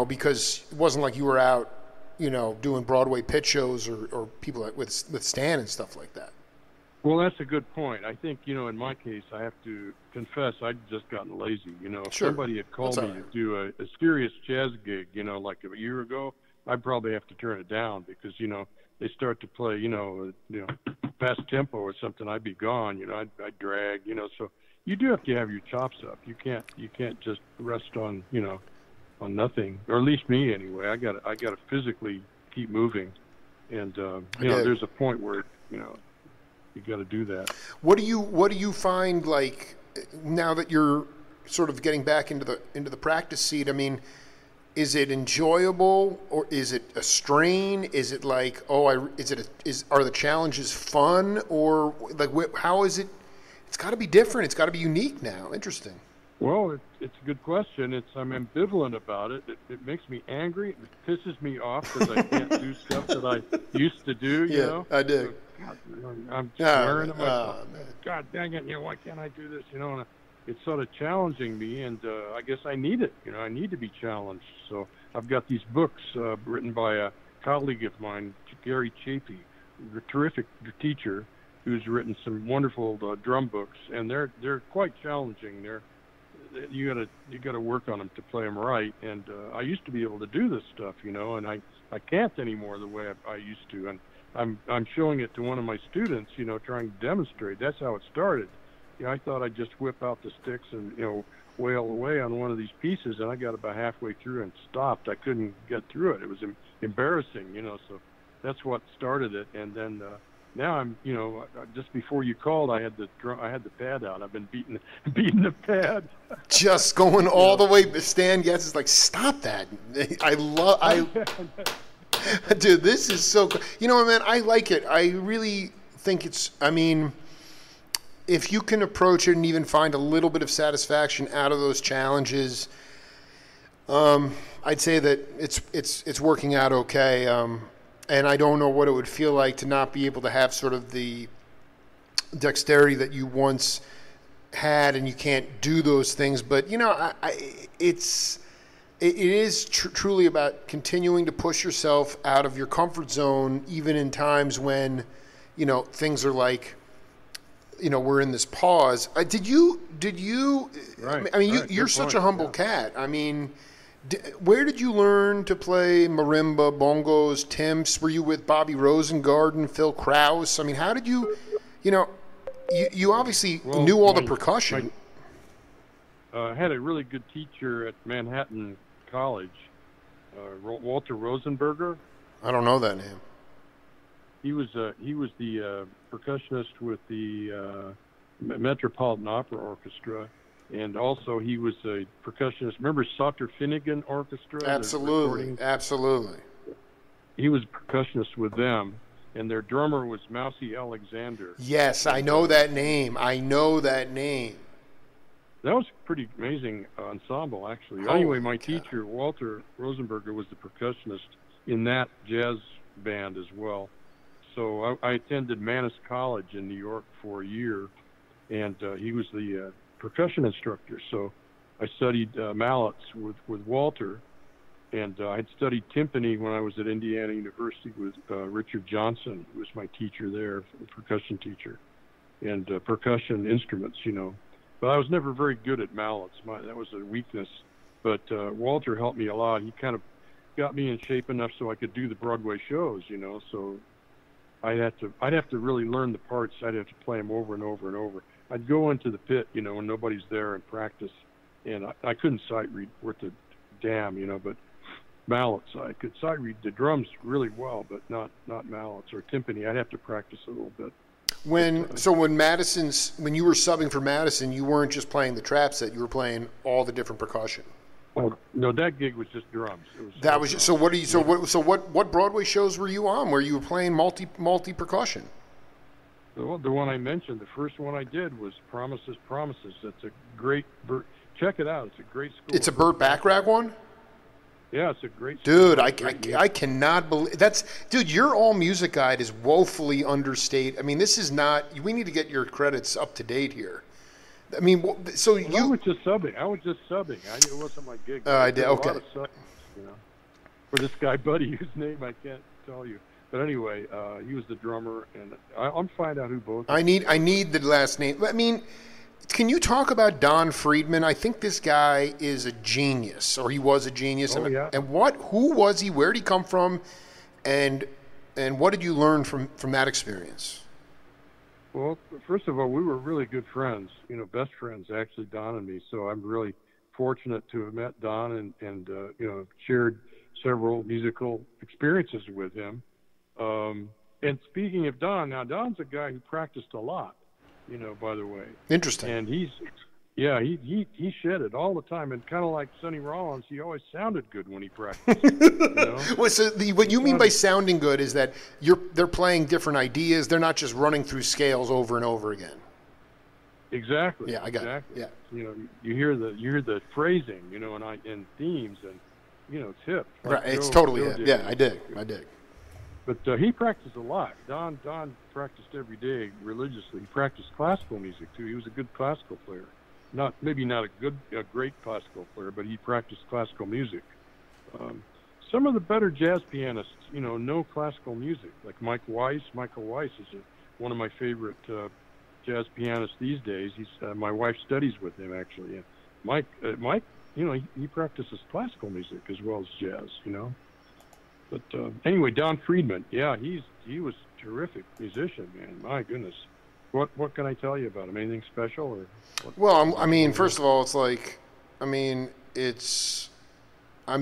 because it wasn't like you were out, doing Broadway Pit shows or people with Stan and stuff like that? Well, that's a good point. I think, in my case, I have to confess, I'd just gotten lazy. If Sure. somebody had called me to do a serious jazz gig, like a year ago, I'd probably have to turn it down because, they start to play, fast tempo or something, I'd be gone, I'd drag, so you do have to have your chops up. You can't just rest on, on nothing, or at least me anyway. I gotta physically keep moving, and there's a point where you got to do that. What do you find, like, now that you're sort of getting back into the practice seat? Is it enjoyable, or is it a strain? Is it like, are the challenges fun, or like how is it? It's got to be different. It's got to be unique now. Interesting. Well, it's a good question. I'm ambivalent about it. It makes me angry. It pisses me off because I can't do stuff that I used to do. You know? I do. I'm swearing at myself. God dang it! Why can't I do this? And it's sort of challenging me, and I guess I need it. I need to be challenged. So I've got these books written by a colleague of mine, Gary Chapey, a terrific teacher, who's written some wonderful drum books, and they're quite challenging. You gotta work on them to play them right. And I used to be able to do this stuff, and I can't anymore the way I used to. And I'm showing it to one of my students, trying to demonstrate. That's how it started. I thought I'd just whip out the sticks and wail away on one of these pieces, and I got about halfway through and stopped. I couldn't get through it. It was embarrassing, So that's what started it. And then now I'm, just before you called, I had the pad out. I've been beating the pad. Just going all the way. Stan Getz is like, stop that. Dude, this is so cool. Man, I like it. I really think it's, if you can approach it and even find a little bit of satisfaction out of those challenges, I'd say that it's working out okay. And I don't know what it would feel like to not be able to have sort of the dexterity that you once had, and you can't do those things. But it is truly about continuing to push yourself out of your comfort zone, even in times when things are like we're in this pause. Did you? Right. I mean, Right. you're Good such point. a humble Yeah. cat. I mean, where did you learn to play marimba, bongos, timps? Were you with Bobby Rosengarten, Phil Krause? I mean, how did you? You know, you obviously Well, knew all the my percussion. had a really good teacher at Manhattan College, Walter Rosenberger. I don't know that name. He was the percussionist with the Metropolitan Opera Orchestra, and also he was a percussionist. Remember Sauter Finnegan Orchestra? the Absolutely, recording? absolutely. He was a percussionist with them, and their drummer was Mousy Alexander. Yes, I know that name. I know that name. That was a pretty amazing ensemble, actually. Holy Anyway, my cow. teacher, Walter Rosenberger, was the percussionist in that jazz band as well. So I attended Mannes College in New York for a year, and he was the percussion instructor. So I studied mallets with Walter, and I had studied timpani when I was at Indiana University with Richard Johnson, who was my teacher there, percussion teacher, and percussion instruments, But I was never very good at mallets. That was a weakness. But Walter helped me a lot. He kind of got me in shape enough so I could do the Broadway shows, So I'd have to really learn the parts. I'd have to play them over and over and over. I'd go into the pit, when nobody's there and practice, and I couldn't sight read worth a damn, But mallets, I could sight read the drums really well, but not mallets or timpani. I'd have to practice a little bit. When you were subbing for Madison, you weren't just playing the trap set; you were playing all the different percussion. Oh, no, that gig was just drums. It was That was drums. so. What Broadway shows were you on where you were playing multi percussion? The one I mentioned, the first one I did was Promises, Promises. That's a great. Check it out. It's a great school. It's a Burt Bacharach one. Yeah, it's a great. Dude, School. I cannot believe dude. Your All Music Guide is woefully understated. I mean, this is not. We need to get your credits up to date here. I mean, so I was just subbing. It wasn't my gig. I did. A Okay. lot of subbing, for this guy, Buddy, whose name I can't tell you. But anyway, he was the drummer, and I'm find out who both. I need the last name. I mean, can you talk about Don Friedman? I think this guy is a genius, or he was a genius. Oh, yeah. And who was he? Where did he come from? And what did you learn from that experience? Well, first of all, we were really good friends, best friends, actually, Don and me. So I'm really fortunate to have met Don and shared several musical experiences with him. And speaking of Don, now Don's a guy who practiced a lot, by the way. Interesting. And he shed it all the time. And kind of like Sonny Rollins, he always sounded good when he practiced. Well, so what you mean by sounding good is that they're playing different ideas. They're not just running through scales over and over again. Exactly. Yeah, I got it. Yeah. You hear the phrasing, and themes, and it's hip. Right. It's totally hip. Yeah, I dig. But he practiced a lot. Don practiced every day religiously. He practiced classical music too. He was a good classical player. Maybe not a great classical player, but he practiced classical music. Some of the better jazz pianists, know classical music, like Michael Weiss. Michael Weiss is one of my favorite jazz pianists these days. My wife studies with him actually. And Mike, he practices classical music as well as jazz. But anyway, Don Friedman, yeah, he was a terrific musician, man. My goodness. What can I tell you about him? Anything special or? Well, I mean, first of all, it's like, I'm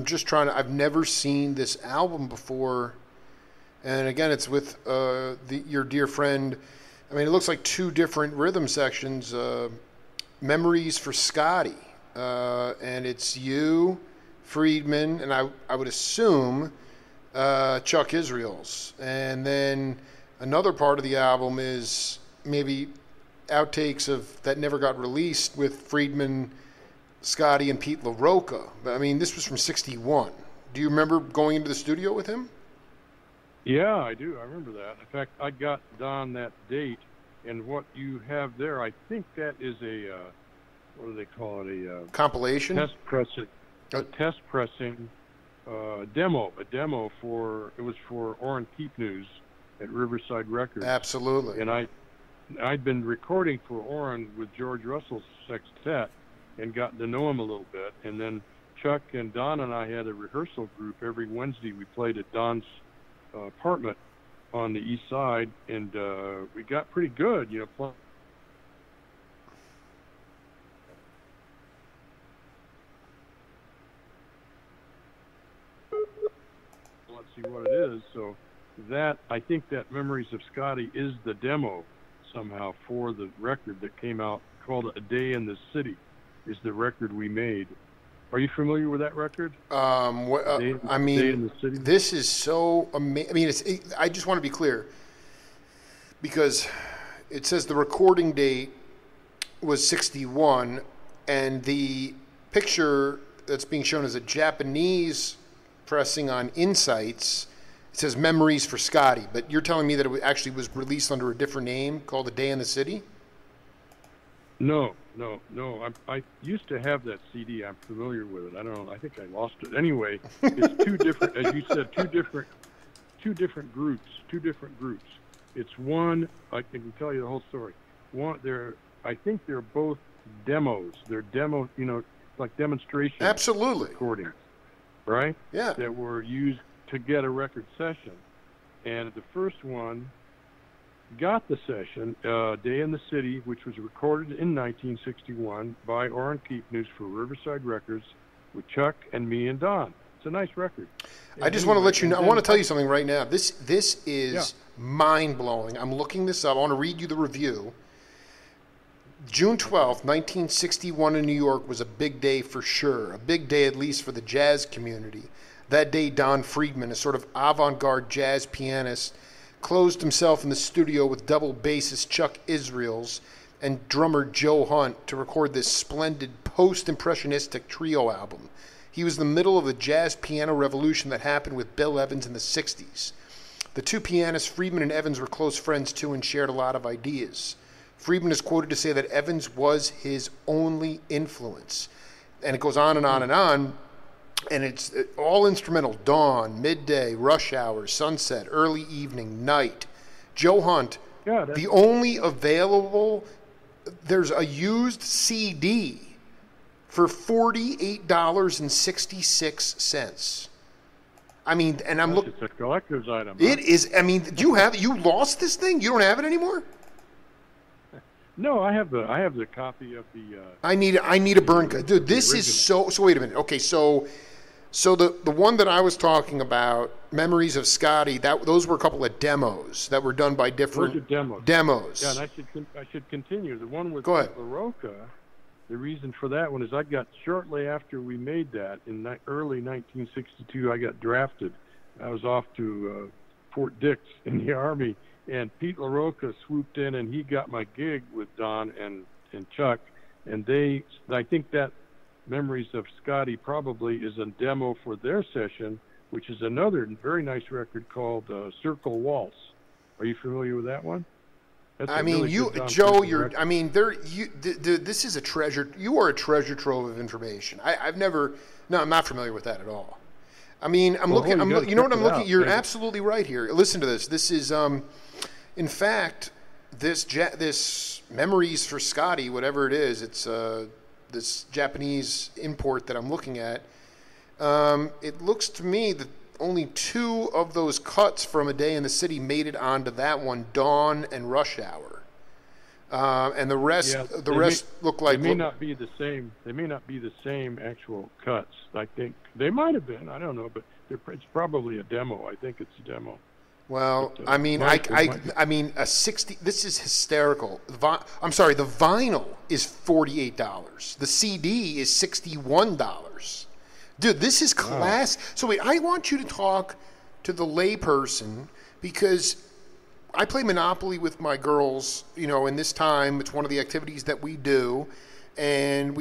just trying to. I've never seen this album before, and again, it's with your dear friend. I mean, it looks like two different rhythm sections. Memories for Scotty, and it's you, Friedman, and I would assume Chuck Israels, and then another part of the album is maybe outtakes that never got released with Friedman, Scotty, and Pete LaRocca. I mean, this was from '61. Do you remember going into the studio with him? Yeah, I do. I remember that. In fact, I got Don that date, and what you have there, I think that is what do they call it? A compilation? Test pressing. A test pressing demo. A demo it was for Orrin Keepnews at Riverside Records. Absolutely. And I'd been recording for Orrin with George Russell's sextet and gotten to know him a little bit. And then Chuck and Don and I had a rehearsal group every Wednesday. We played at Don's apartment on the east side, and we got pretty good, Let's see what it is. So that, I think that Memories of Scotty is the demo somehow for the record that came out called A Day in the City, is the record we made. Are you familiar with that record? Day in the City? This is so amazing. I mean, I just want to be clear, because it says the recording date was 61, and the picture that's being shown is a Japanese pressing on Insights. It says Memories for Scotty, but you're telling me that it actually was released under a different name called A Day in the City? No. I used to have that CD. I'm familiar with it. I don't know. I think I lost it. Anyway, it's two different, as you said, two different groups. It's one. I can tell you the whole story. I think they're both demos. They're demo, like demonstration. Absolutely. Recordings, right? Yeah. That were used to get a record session, and the first one got the session, Day in the City, which was recorded in 1961 by Orrin Keepnews for Riverside Records with Chuck and me and Don. It's a nice record. I just want to let you know, I want to tell you something right now. This is mind-blowing. I'm looking this up. I want to read you the review. June 12th, 1961 in New York was a big day for sure, a big day at least for the jazz community. That day, Don Friedman, a sort of avant-garde jazz pianist, closed himself in the studio with double bassist Chuck Israels and drummer Joe Hunt to record this splendid post-impressionistic trio album. He was in the middle of the jazz piano revolution that happened with Bill Evans in the 60s. The two pianists, Friedman and Evans, were close friends too and shared a lot of ideas. Friedman is quoted to say that Evans was his only influence. And it goes on and on and on. And it's all instrumental: dawn, midday, rush hour, sunset, early evening, night. Joe Hunt, the only available, there's a used CD for $48.66. I mean, and I'm looking. It's a collector's item. It is. I mean, you lost this thing? You don't have it anymore? No, I have the copy of the. I need a burn cut, dude. This is so. So wait a minute. Okay, so the one that I was talking about, Memories of Scotty, those were a couple of demos that were done by different those are demos. Yeah, and I should continue. The one with LaRocca, the reason for that one is I got, shortly after we made that in early 1962, I got drafted. I was off to Fort Dix in the Army, and Pete LaRocca swooped in and he got my gig with Don and Chuck, and I think that Memories of Scotty probably is a demo for their session, which is another very nice record called Circle Waltz. Are you familiar with that one? This is a treasure. You are a treasure trove of information. I'm not familiar with that at all. I mean, I'm looking. You know what I'm looking? You're absolutely right here. Listen to this. This is, in fact, this Memories for Scotty, whatever it is. It's this Japanese import that I'm looking at. It looks to me that only two of those cuts from A Day in the City made it onto that one, Dawn and Rush Hour. And the rest, look like they may not be the same. They may not be the same actual cuts. I think they might have been. I don't know, but it's probably a demo. I think it's a demo. Well, but, I mean, a 60. This is hysterical. I'm sorry. The vinyl is $48. The CD is $61. Dude, this is class. Wow. So wait, I want you to talk to the layperson, because I play Monopoly with my girls, in this time. It's one of the activities that we do, and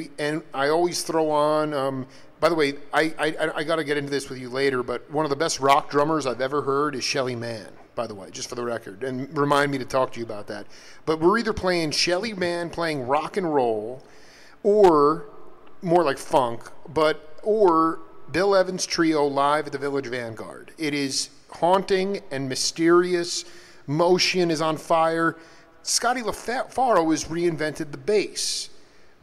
I always throw on. By the way, I got to get into this with you later, but one of the best rock drummers I've ever heard is Shelly Manne, by the way, just for the record, and remind me to talk to you about that. But we're either playing Shelly Manne playing rock and roll, or more like funk, or Bill Evans Trio live at the Village Vanguard. It is haunting and mysterious. Motion is on fire. Scotty LaFaro has reinvented the bass,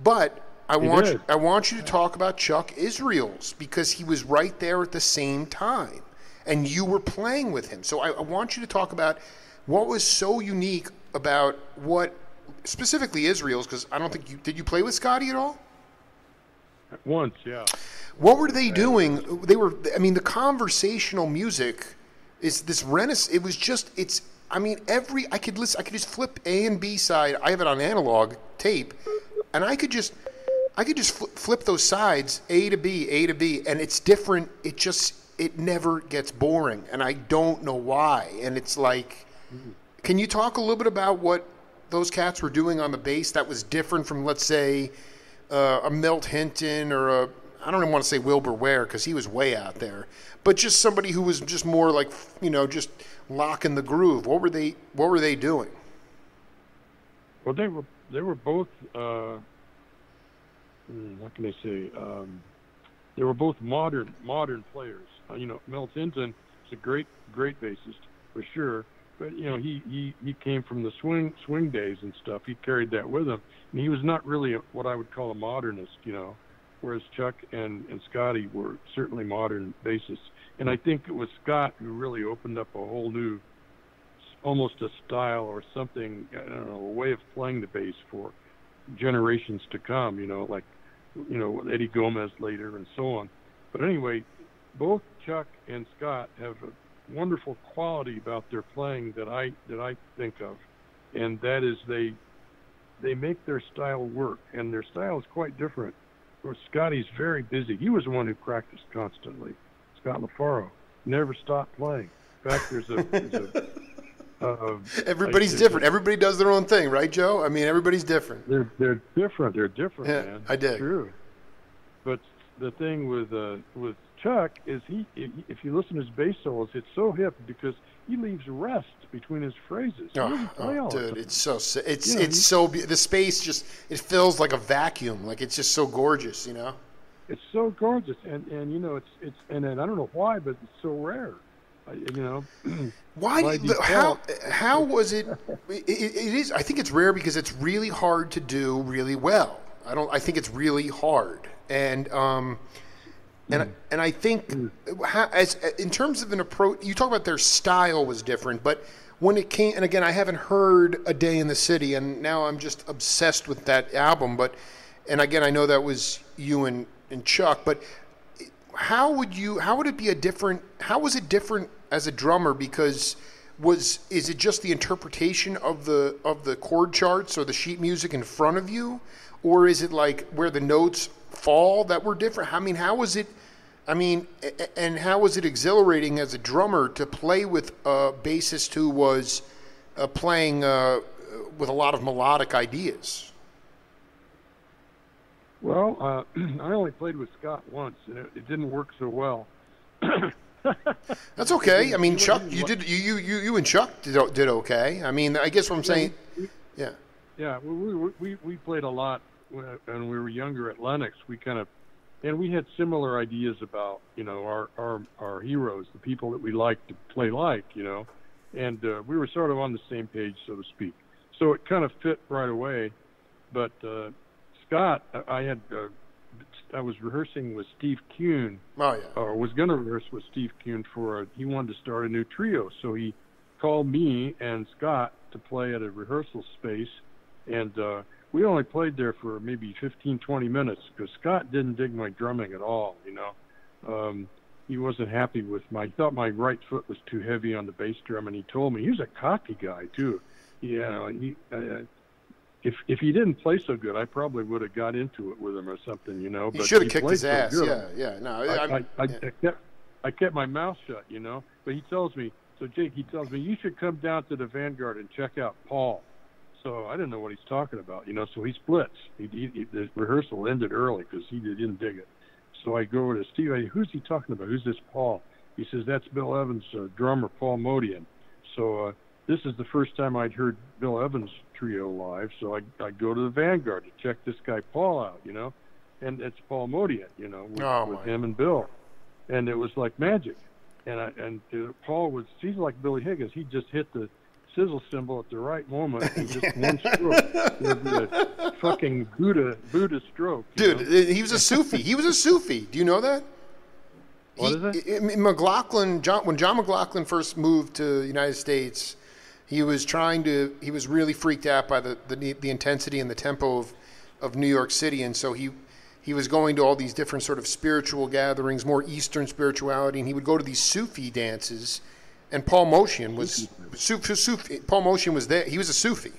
but I want you to talk about Chuck Israels, because he was right there at the same time, and you were playing with him. So I want you to talk about what was so unique about what specifically Israels, because I don't think did you play with Scotty at all? Once, yeah. What were they doing? The conversational music is this renaissance. It was just, I could just flip A and B side. I have it on analog tape, and I could just flip those sides, A to B, and it's different. It never gets boring, and I don't know why. And it's like, can you talk a little bit about what those cats were doing on the bass that was different from, let's say, a Milt Hinton or I don't even want to say Wilbur Ware, because he was way out there, but just somebody who was just more like, just locking the groove. What were they doing? Well, they were both. What can I say? They were both modern players. Milt Hinton is a great bassist for sure, but he came from the swing days and stuff. He carried that with him, and he was not really what I would call a modernist, whereas Chuck and Scotty were certainly modern bassists. And I think it was Scott who really opened up a whole new, almost a style or something, I don't know, a way of playing the bass for generations to come, like Eddie Gomez later and so on. But anyway, both Chuck and Scott have a wonderful quality about their playing that I think of, and that is they make their style work, and their style is quite different. Of course, Scotty's very busy. He was the one who practiced constantly. Scott LaFaro never stopped playing. In fact, everybody's different. Everybody does their own thing, right, Joe? Everybody's different. They're different. They're different, yeah, man. I dig. True. But the thing with Chuck is if you listen to his bass solos, it's so hip because he leaves rest between his phrases. Dude, it's so the space just, it feels like a vacuum. Like, it's just so gorgeous, It's so gorgeous, and it's and I don't know why, but it's so rare. Why? How was it? It is. I think it's rare because it's really hard to do really well. I think it's really hard, and I think as in terms of an approach, you talk about their style was different, but when it came, and again, I haven't heard A Day in the City, and now I'm just obsessed with that album. And again, I know that was you and Chuck, but how was it different as a drummer? Because is it just the interpretation of the chord charts or the sheet music in front of you, or is it like where the notes fall that were different? How was it? And how was it exhilarating as a drummer to play with a bassist who was playing with a lot of melodic ideas? Well, I only played with Scott once, and it didn't work so well. That's okay. Chuck, you and Chuck did okay. I guess what I'm saying, yeah. Yeah, we played a lot when we were younger at Lenox. And we had similar ideas about, our heroes, the people that we liked to play like, and we were sort of on the same page, so to speak. So it kind of fit right away. But Scott, I was rehearsing with Steve Kuhn. Oh, yeah. Or was going to rehearse with Steve Kuhn he wanted to start a new trio. So he called me and Scott to play at a rehearsal space. And we only played there for maybe 15, 20 minutes because Scott didn't dig my drumming at all, He wasn't happy with he thought my right foot was too heavy on the bass drum, and he told me, he was a cocky guy, too. If he didn't play so good, I probably would have got into it with him or something, But you should have kicked his so ass. Good. Yeah. No, I kept my mouth shut, But he tells me, you should come down to the Vanguard and check out Paul. So I didn't know what he's talking about, So he splits. The rehearsal ended early because he didn't dig it. So I go over to Steve. Who's he talking about? Who's this Paul? He says, that's Bill Evans' drummer, Paul Modian. So this is the first time I'd heard Bill Evans' trio live. So I go to the Vanguard to check this guy Paul out, And it's Paul Modian, with him and Bill. And it was like magic. And Paul he's like Billy Higgins. He just hit the sizzle cymbal at the right moment, and just one stroke. It'll be a fucking Buddha stroke. Dude, he was a Sufi. He was a Sufi. Do you know that? What is it? When John McLaughlin first moved to the United States, he was really freaked out by the intensity and the tempo of New York City, and so he was going to all these different sort of spiritual gatherings, more Eastern spirituality, and he would go to these Sufi dances. And Paul Motian was Sufi. Paul Motian was there. He was a Sufi,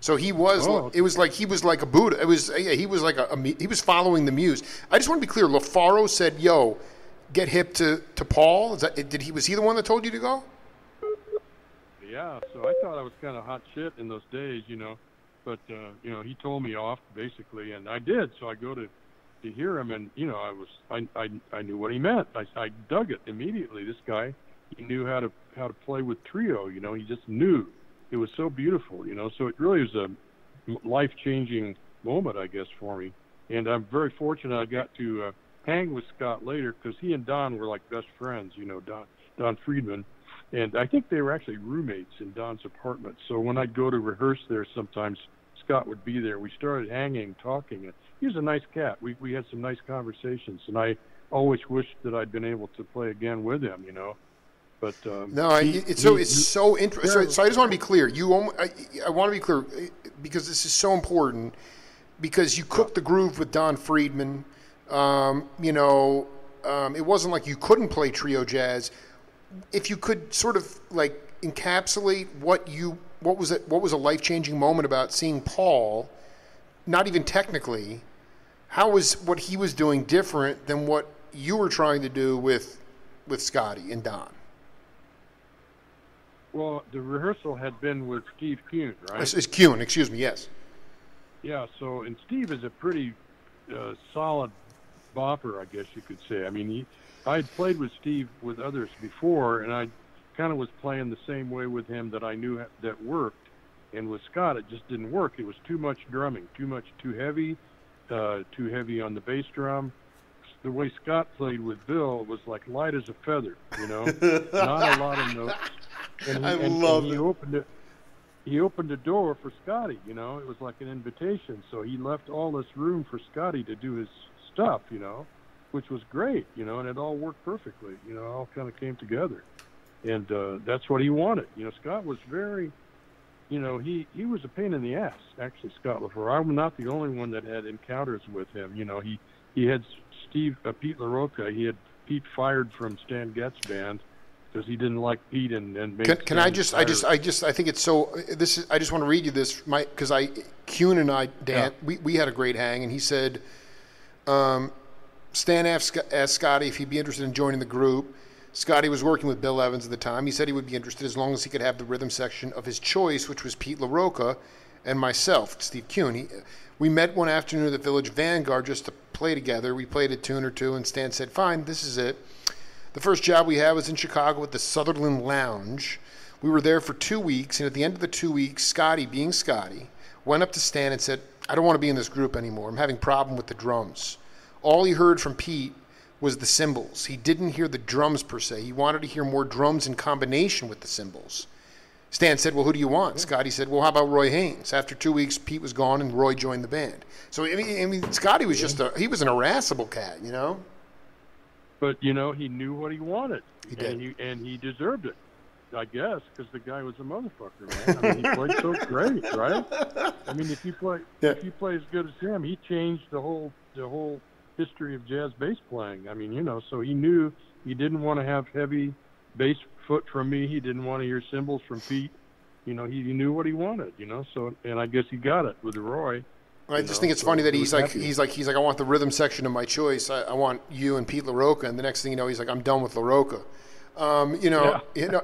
so he was. It was like he was like a Buddha. It was he was like he was following the muse. I just want to be clear. LaFaro said, "Yo, get hip to Paul." Was he the one that told you to go? Yeah. So I thought I was kind of hot shit in those days, but he told me off basically, and I did. So I go to hear him, and I knew what he meant. I dug it immediately. This guy. He knew how to play with trio, he just knew. It was so beautiful, so it really was a life-changing moment, I guess, for me. And I'm very fortunate I got to hang with Scott later, because he and Don were like best friends, Don Friedman. And I think they were actually roommates in Don's apartment. So when I'd go to rehearse there sometimes, Scott would be there. We started hanging, talking. And he was a nice cat. We had some nice conversations, and I always wished that I'd been able to play again with him, But no, it's so interesting. So I just want to be clear. I want to be clear because this is so important. Because you cooked the groove with Don Friedman. It wasn't like you couldn't play trio jazz. If you could sort of like encapsulate what was a life-changing moment about seeing Paul, not even technically, how was what he was doing different than what you were trying to do with Scotty and Don? Well, the rehearsal had been with Steve Kuhn, right? It's Kuhn, excuse me, yes. Yeah, and Steve is a pretty solid bopper, I guess you could say. I mean, I'd played with Steve with others before, and I kind of was playing the same way with him that I knew that worked. And with Scott, it just didn't work. It was too much drumming, too heavy on the bass drum. The way Scott played with Bill was like light as a feather, not a lot of notes. And he opened the door for Scotty, it was like an invitation. So he left all this room for Scotty to do his stuff, which was great, and it all worked perfectly, it all kind of came together. And that's what he wanted. Scott was very, he was a pain in the ass, actually, Scott LaFaro. I'm not the only one that had encounters with him. He had Pete LaRocca. He had Pete fired from Stan Getz band because he didn't like Pete and made. Can I just I think it's so. I just want to read you this, because Kuhn and I, Dan, we had a great hang, and he said, Stan asked Scotty if he'd be interested in joining the group. Scotty was working with Bill Evans at the time. He said he would be interested as long as he could have the rhythm section of his choice, which was Pete LaRocca and myself, Steve Kuhn. We met one afternoon at the Village Vanguard just to play together. We played a tune or two, and Stan said, fine, this is it. The first job we had was in Chicago at the Sutherland Lounge. We were there for 2 weeks, and at the end of the 2 weeks, Scotty, being Scotty, went up to Stan and said, I don't want to be in this group anymore. I'm having a problem with the drums. All he heard from Pete was the cymbals. He didn't hear the drums per se. He wanted to hear more drums in combination with the cymbals. Stan said, well, who do you want? Scotty said, well, how about Roy Haynes? After 2 weeks, Pete was gone and Roy joined the band. So, I mean Scotty was he was an irascible cat, But, he knew what he wanted. He did. And he deserved it, I guess, because the guy was a motherfucker, man. I mean, he played so great, right? I mean, if you play as good as him, he changed the whole history of jazz bass playing. I mean, so he knew he didn't want to have heavy bass foot from me. He didn't want to hear cymbals from Pete. He knew what he wanted, so, and I guess he got it with Roy. I just think it's funny that he's like, I want the rhythm section of my choice. I want you and Pete LaRocca, and the next thing you know, he's like, I'm done with LaRocca.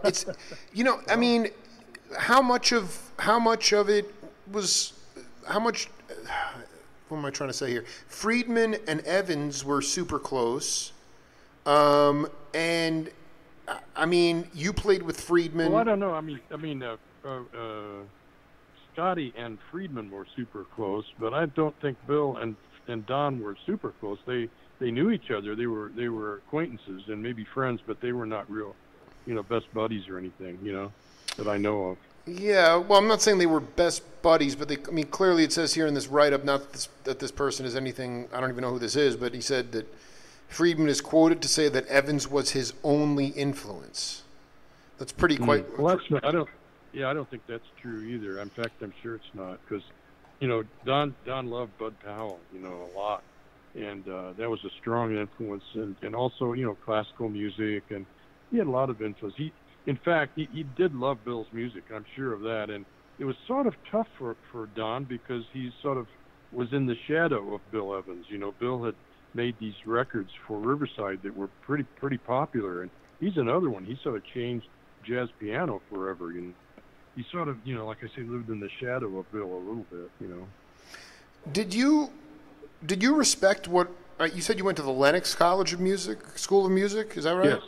It's, I mean, how much of it was, what am I trying to say here? Friedman and Evans were super close, and I mean, you played with Friedman. Well, I don't know. I mean, Scotty and Friedman were super close, but I don't think Bill and Don were super close. They knew each other. They were acquaintances and maybe friends, but they were not real, best buddies or anything, that I know of. Yeah, well, I'm not saying they were best buddies, but I mean, clearly it says here in this write-up, that this person is anything, I don't even know who this is, but he said that Friedman is quoted to say that Evans was his only influence. That's pretty quite. Well, that's not, I don't think that's true either. In fact, I'm sure it's not, because, Don loved Bud Powell, a lot. And that was a strong influence, and also, classical music, and he had a lot of influence. In fact, he did love Bill's music, I'm sure of that. And it was sort of tough for Don because he sort of was in the shadow of Bill Evans. Bill had made these records for Riverside that were pretty popular, and he's another one. He sort of changed jazz piano forever. He sort of, like I say, lived in the shadow of Bill a little bit. Did you respect what you said? You went to the Lenox College of Music, School of Music. Is that right? Yes.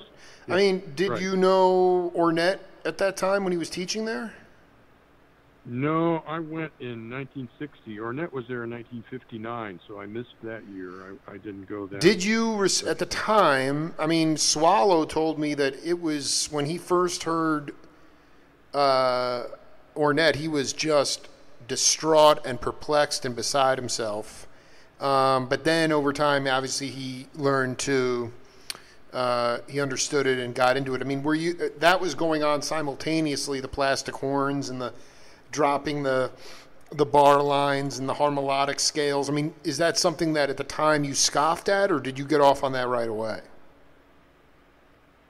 I mean, did you know Ornette at that time when he was teaching there? No, I went in 1960. Ornette was there in 1959, so I missed that year. I didn't go then. Did you, at the time, I mean, Swallow told me that it was when he first heard Ornette, he was just distraught and perplexed and beside himself. But then over time, obviously, he learned to, he understood it and got into it. I mean, that was going on simultaneously, the plastic horns and the dropping the bar lines and the harmonic scales. I mean, is that something that at the time you scoffed at, or did you get off on that right away?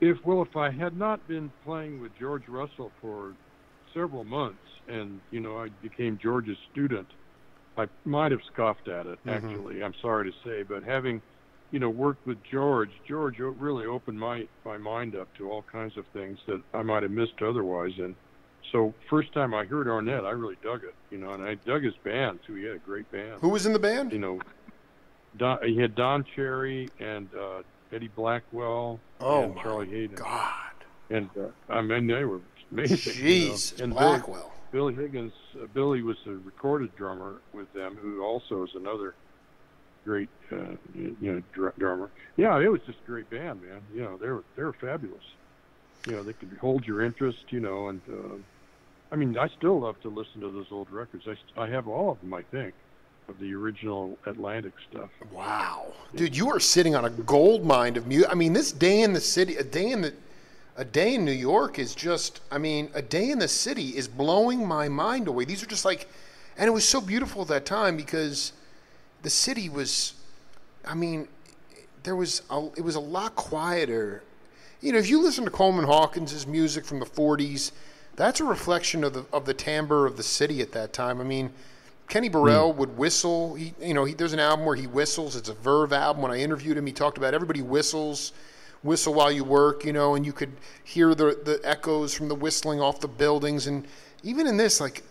If I had not been playing with George Russell for several months and, I became George's student, I might have scoffed at it, actually. I'm sorry to say, but having, worked with George really opened my mind up to all kinds of things that I might have missed otherwise. And so first time I heard Ornette, I really dug it, and I dug his band too. He had a great band. Who was in the band? He had Don Cherry and Eddie Blackwell and Charlie Hayden. God. And I mean, they were amazing. Jeez, and Blackwell. Billy Higgins, Billy was a recorded drummer with them, who also is another great, drummer. Yeah, it was just a great band, man. They were fabulous. They could hold your interest, and I mean, I still love to listen to those old records. I have all of them, I think, of the original Atlantic stuff. Wow, dude, you are sitting on a gold mine of music. I mean, this day in the city, a day in New York is just, I mean, a day in the city is blowing my mind away. These are just like, and it was so beautiful at that time because the city was, I mean, it was a lot quieter. If you listen to Coleman Hawkins' music from the 40s, that's a reflection of the timbre of the city at that time. I mean, Kenny Burrell would whistle. There's an album where he whistles. It's a Verve album. When I interviewed him, he talked about everybody whistle while you work, and you could hear the echoes from the whistling off the buildings. And even in this, like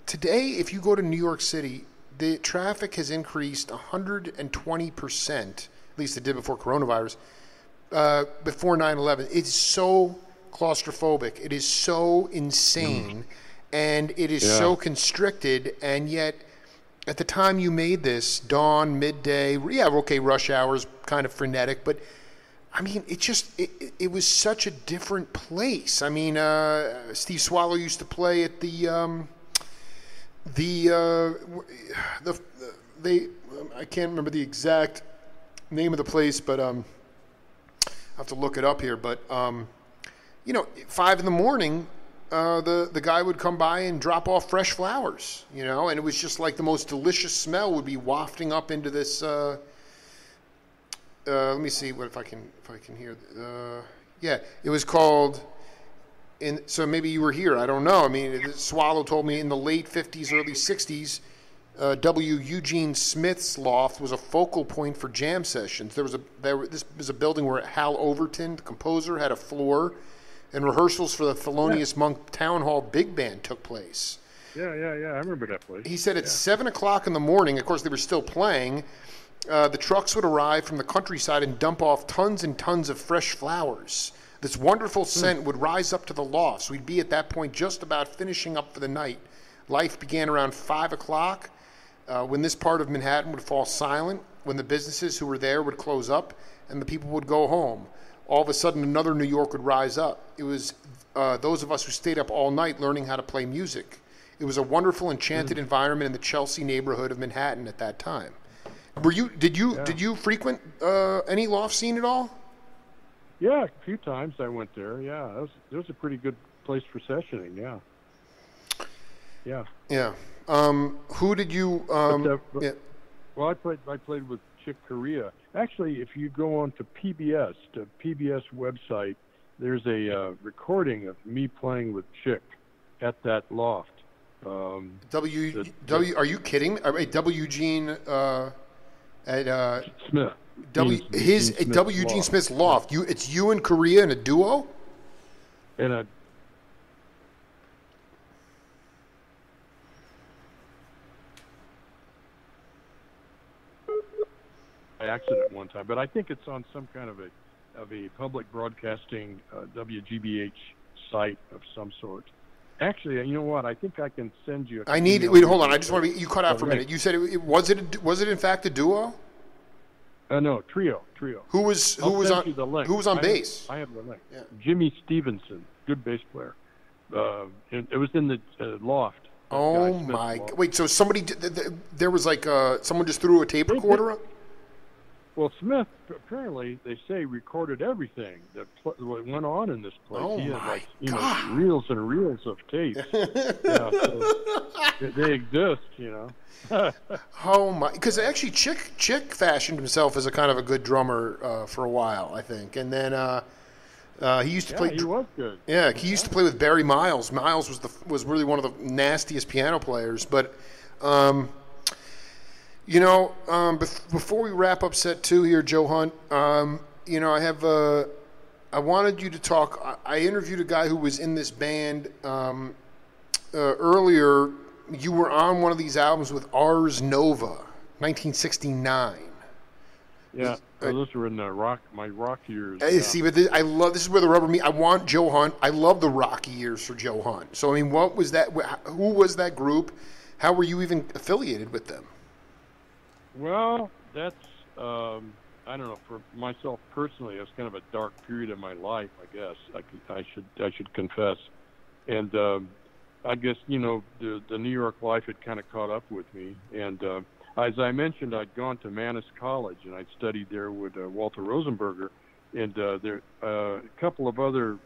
today, if you go to New York City, the traffic has increased 120%, at least it did before coronavirus, before 9/11. It's so claustrophobic. It is so insane, and it is so constricted, and yet at the time you made this, dawn, midday, rush hours, kind of frenetic, but I mean, it was such a different place. I mean, Steve Swallow used to play at I can't remember the exact name of the place, but I have to look it up here. But 5 a.m, the guy would come by and drop off fresh flowers, and it was just like the most delicious smell would be wafting up into this. Let me see if I can hear. It was called. So maybe you were here. I don't know. I mean, Swallow told me in the late 50s, early 60s, W. Eugene Smith's loft was a focal point for jam sessions. This was a building where Hal Overton, the composer, had a floor, and rehearsals for the Thelonious Monk Town Hall Big Band took place. Yeah. I remember that place. He said at 7 o'clock in the morning. Of course, they were still playing. The trucks would arrive from the countryside and dump off tons and tons of fresh flowers. This wonderful scent would rise up to the lofts. We'd be at that point just about finishing up for the night. Life began around 5 o'clock, when this part of Manhattan would fall silent, when the businesses who were there would close up, and the people would go home. All of a sudden, another New York would rise up. It was those of us who stayed up all night learning how to play music. It was a wonderful, enchanted environment in the Chelsea neighborhood of Manhattan at that time. Did you frequent any loft scene at all? Yeah, a few times I went there. Yeah, it was a pretty good place for sessioning. Yeah. Yeah. Yeah. Who did you? Yeah. Well, I played with Chick Corea. Actually, if you go on to the PBS website, there's a recording of me playing with Chick at that loft. Are you kidding? W. Gene at Smith. Gene Smith's loft. It's you and Korea in a duo. And a by accident one time, but I think it's on some kind of a public broadcasting WGBH site of some sort. Actually, you know what? I think I can send you. Hold on. I just want to. You cut out for a minute. You said was it in fact a duo? No, trio. Who was on bass? I have the link. Yeah. Jimmy Stevenson, good bass player. It was in the loft. Oh my! Wait, so somebody there was like someone just threw a tape recorder up? Well, Smith apparently they say recorded everything that went on in this place. Oh he my had God. Reels and reels of tapes. Yeah, so they exist, Oh my! Because actually, Chick fashioned himself as a kind of a good drummer for a while, I think, and then he used to play. He was good. Yeah, he used to play with Barry Miles. Miles was really one of the nastiest piano players, but. Before we wrap up set 2 here, Joe Hunt, I wanted you to talk. I interviewed a guy who was in this band earlier. You were on one of these albums with Ars Nova, 1969. Yeah, those were in my rock years. See, but this is where the rubber meets. I want Joe Hunt. I love the rocky years for Joe Hunt. So, I mean, what was that? Who was that group? How were you even affiliated with them? Well, that's I don't know. For myself personally, it was kind of a dark period of my life. I guess I should confess, and I guess the New York life had kind of caught up with me. And as I mentioned, I'd gone to Mannes College and I'd studied there with Walter Rosenberger, and there a couple of other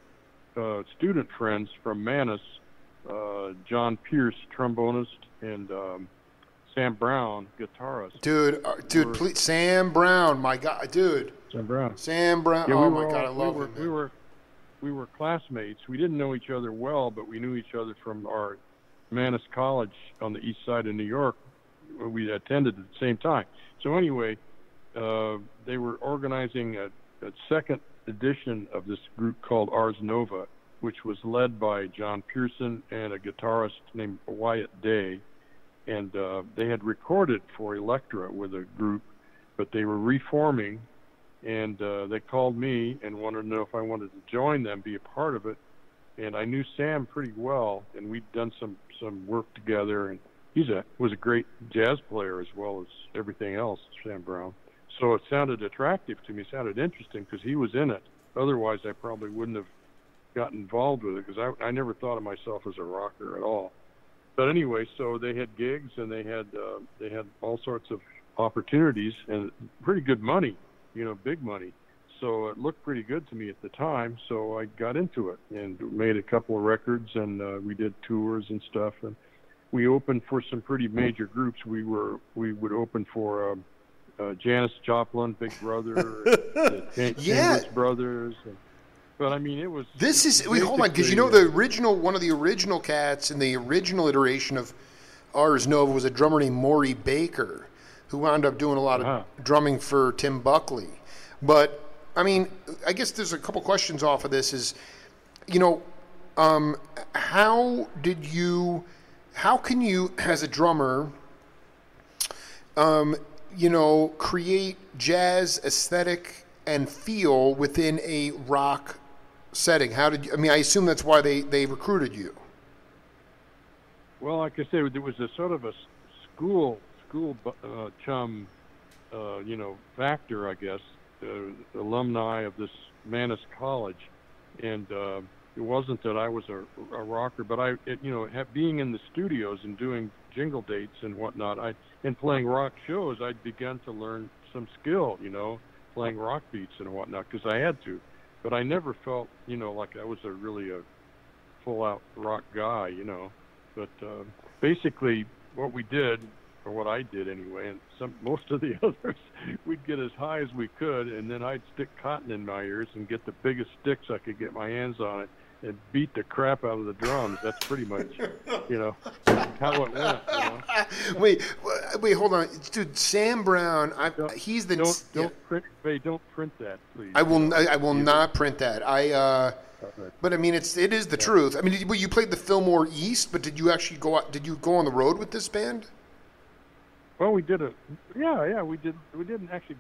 student friends from Mannes, John Pierce, trombonist, and Sam Brown, guitarist. Dude, please, Sam Brown, my God, dude. Sam Brown. Yeah, oh my God, I love him. We were classmates. We didn't know each other well, but we knew each other from our Mannes College on the east side of New York, where we attended at the same time. So anyway, they were organizing a second edition of this group called Ars Nova, which was led by John Pearson and a guitarist named Wyatt Day. And they had recorded for Elektra with a group, but they were reforming, and they called me and wanted to know if I wanted to join them, be a part of it. And I knew Sam pretty well, and we'd done some work together, and was a great jazz player as well as everything else, Sam Brown. So it sounded attractive to me, sounded interesting, because he was in it. Otherwise, I probably wouldn't have gotten involved with it, because I never thought of myself as a rocker at all. But anyway, so they had gigs and they had all sorts of opportunities and pretty good money, big money. So it looked pretty good to me at the time. So I got into it and made a couple of records, and we did tours and stuff. And we opened for some pretty major groups. We would open for Janis Joplin, Big Brother, Chambers Brothers. But I mean, it was. Hold on, because one of the original cats in the original iteration of Ars Nova was a drummer named Maury Baker, who wound up doing a lot of drumming for Tim Buckley. But I mean, I guess there's a couple questions off of this. Is how can you, as a drummer, create jazz aesthetic and feel within a rock setting? I assume that's why they recruited you. Well, like I said, there was a sort of a school chum, factor, I guess, alumni of this Mannes College. And it wasn't that I was a rocker, but being in the studios and doing jingle dates and whatnot, and playing rock shows, I'd begun to learn some skill, playing rock beats and whatnot, because I had to. But I never felt, like I was really a full-out rock guy, But basically, what we did, or what I did anyway, and most of the others, we'd get as high as we could, and then I'd stick cotton in my ears and get the biggest sticks I could get my hands on it and beat the crap out of the drums. That's pretty much, how it went. Wait, hold on, dude. Sam Brown, he's the don't print that, please. I will not print that. But I mean, it is the truth. I mean, you played the Fillmore East, but did you actually go out? Did you go on the road with this band? Well, we did we did. We didn't actually.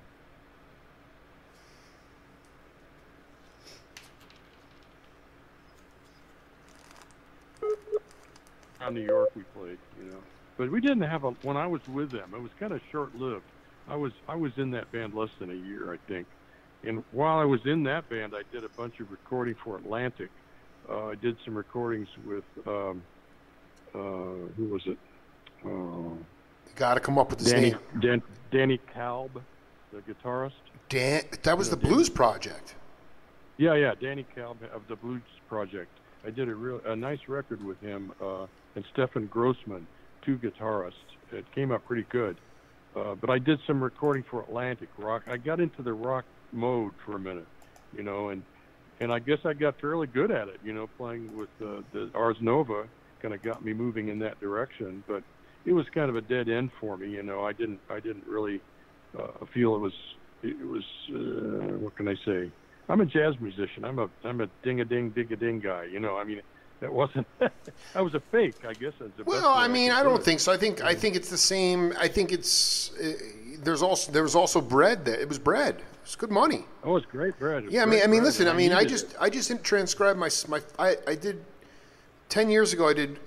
Around New York, we played, but we didn't have when I was with them, it was kind of short-lived. I was in that band less than a year, I think. And while I was in that band, I did a bunch of recording for Atlantic. I did some recordings with who was it? Got to come up with his name. Danny Kalb, the guitarist. That was the Blues Project. Yeah, Danny Kalb of the Blues Project. I did a nice record with him and Stefan Grossman, two guitarists. It came out pretty good. But I did some recording for Atlantic Rock. I got into the rock mode for a minute, and I guess I got fairly good at it, playing with the Ars Nova kind of got me moving in that direction, but it was kind of a dead end for me, I didn't really feel it was what can I say? I'm a jazz musician. I'm a ding-a-ding, dig-a-ding guy, I mean, that wasn't. I was a fake, I guess. Well, I mean, I don't think so. I think it's the same. I think it's there was also bread there. It was bread. It's good money. Oh, it's great bread. Yeah, I mean, listen. I mean, I just didn't transcribe my. I did 10 years ago. I did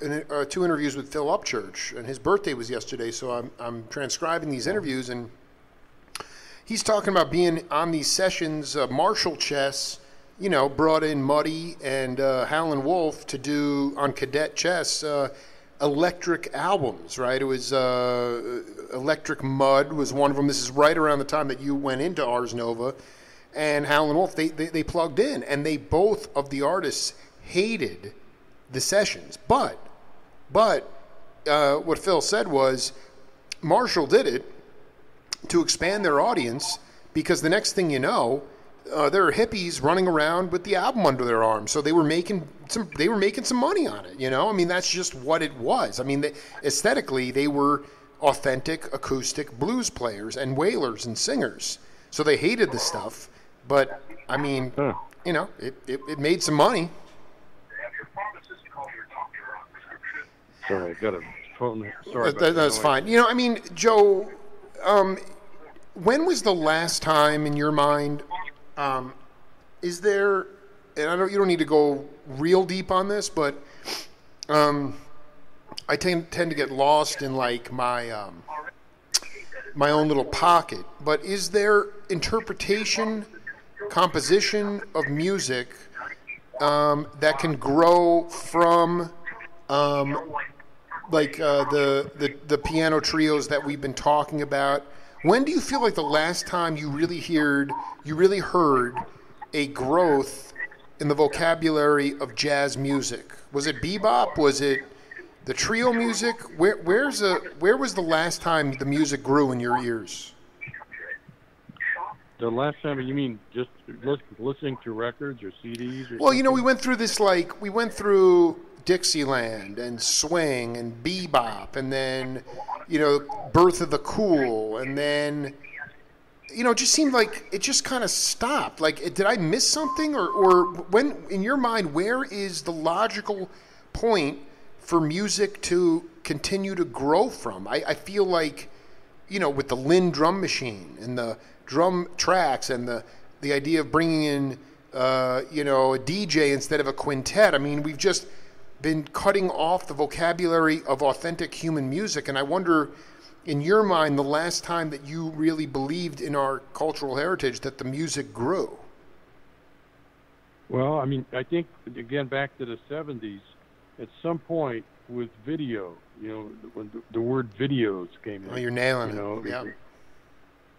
2 interviews with Phil Upchurch, and his birthday was yesterday. So I'm transcribing these interviews, and he's talking about being on these sessions. Marshall Chess, brought in Muddy and Howlin' Wolf to do on Cadet Chess electric albums, right? It was Electric Mud was one of them. This is right around the time that you went into Ars Nova, and Howlin' Wolf. They plugged in, and they both of the artists hated the sessions. But what Phil said was Marshall did it to expand their audience, because the next thing you know, there are hippies running around with the album under their arm. So they were making some money on it, I mean, that's just what it was. I mean, aesthetically, they were authentic acoustic blues players and wailers and singers. So they hated the stuff, but I mean, it made some money. Sorry, I got a phone. Sorry. That's fine. I mean, Joe, when was the last time in your mind, is there, and you don't need to go real deep on this, but I tend to get lost in like my own little pocket, but is there interpretation, composition of music that can grow from the piano trios that we've been talking about? When do you feel like the last time you really heard a growth in the vocabulary of jazz music? Was it bebop? Was it the trio music? Where was the last time the music grew in your ears? The last time, you mean just listening to records or CDs? Or well, we went through Dixieland and swing and bebop, and then Birth of the Cool, and then it just seemed like it just kind of stopped. Like, did I miss something, or when, in your mind, where is the logical point for music to continue to grow from? I feel like with the Lynn drum machine and the drum tracks and the idea of bringing in a DJ instead of a quintet. I mean, we've just been cutting off the vocabulary of authentic human music, and I wonder, in your mind, the last time that you really believed in our cultural heritage, that the music grew. Well, I mean, I think again back to the '70s, at some point with video, when the word videos came Oh, in, you're nailing you it. know,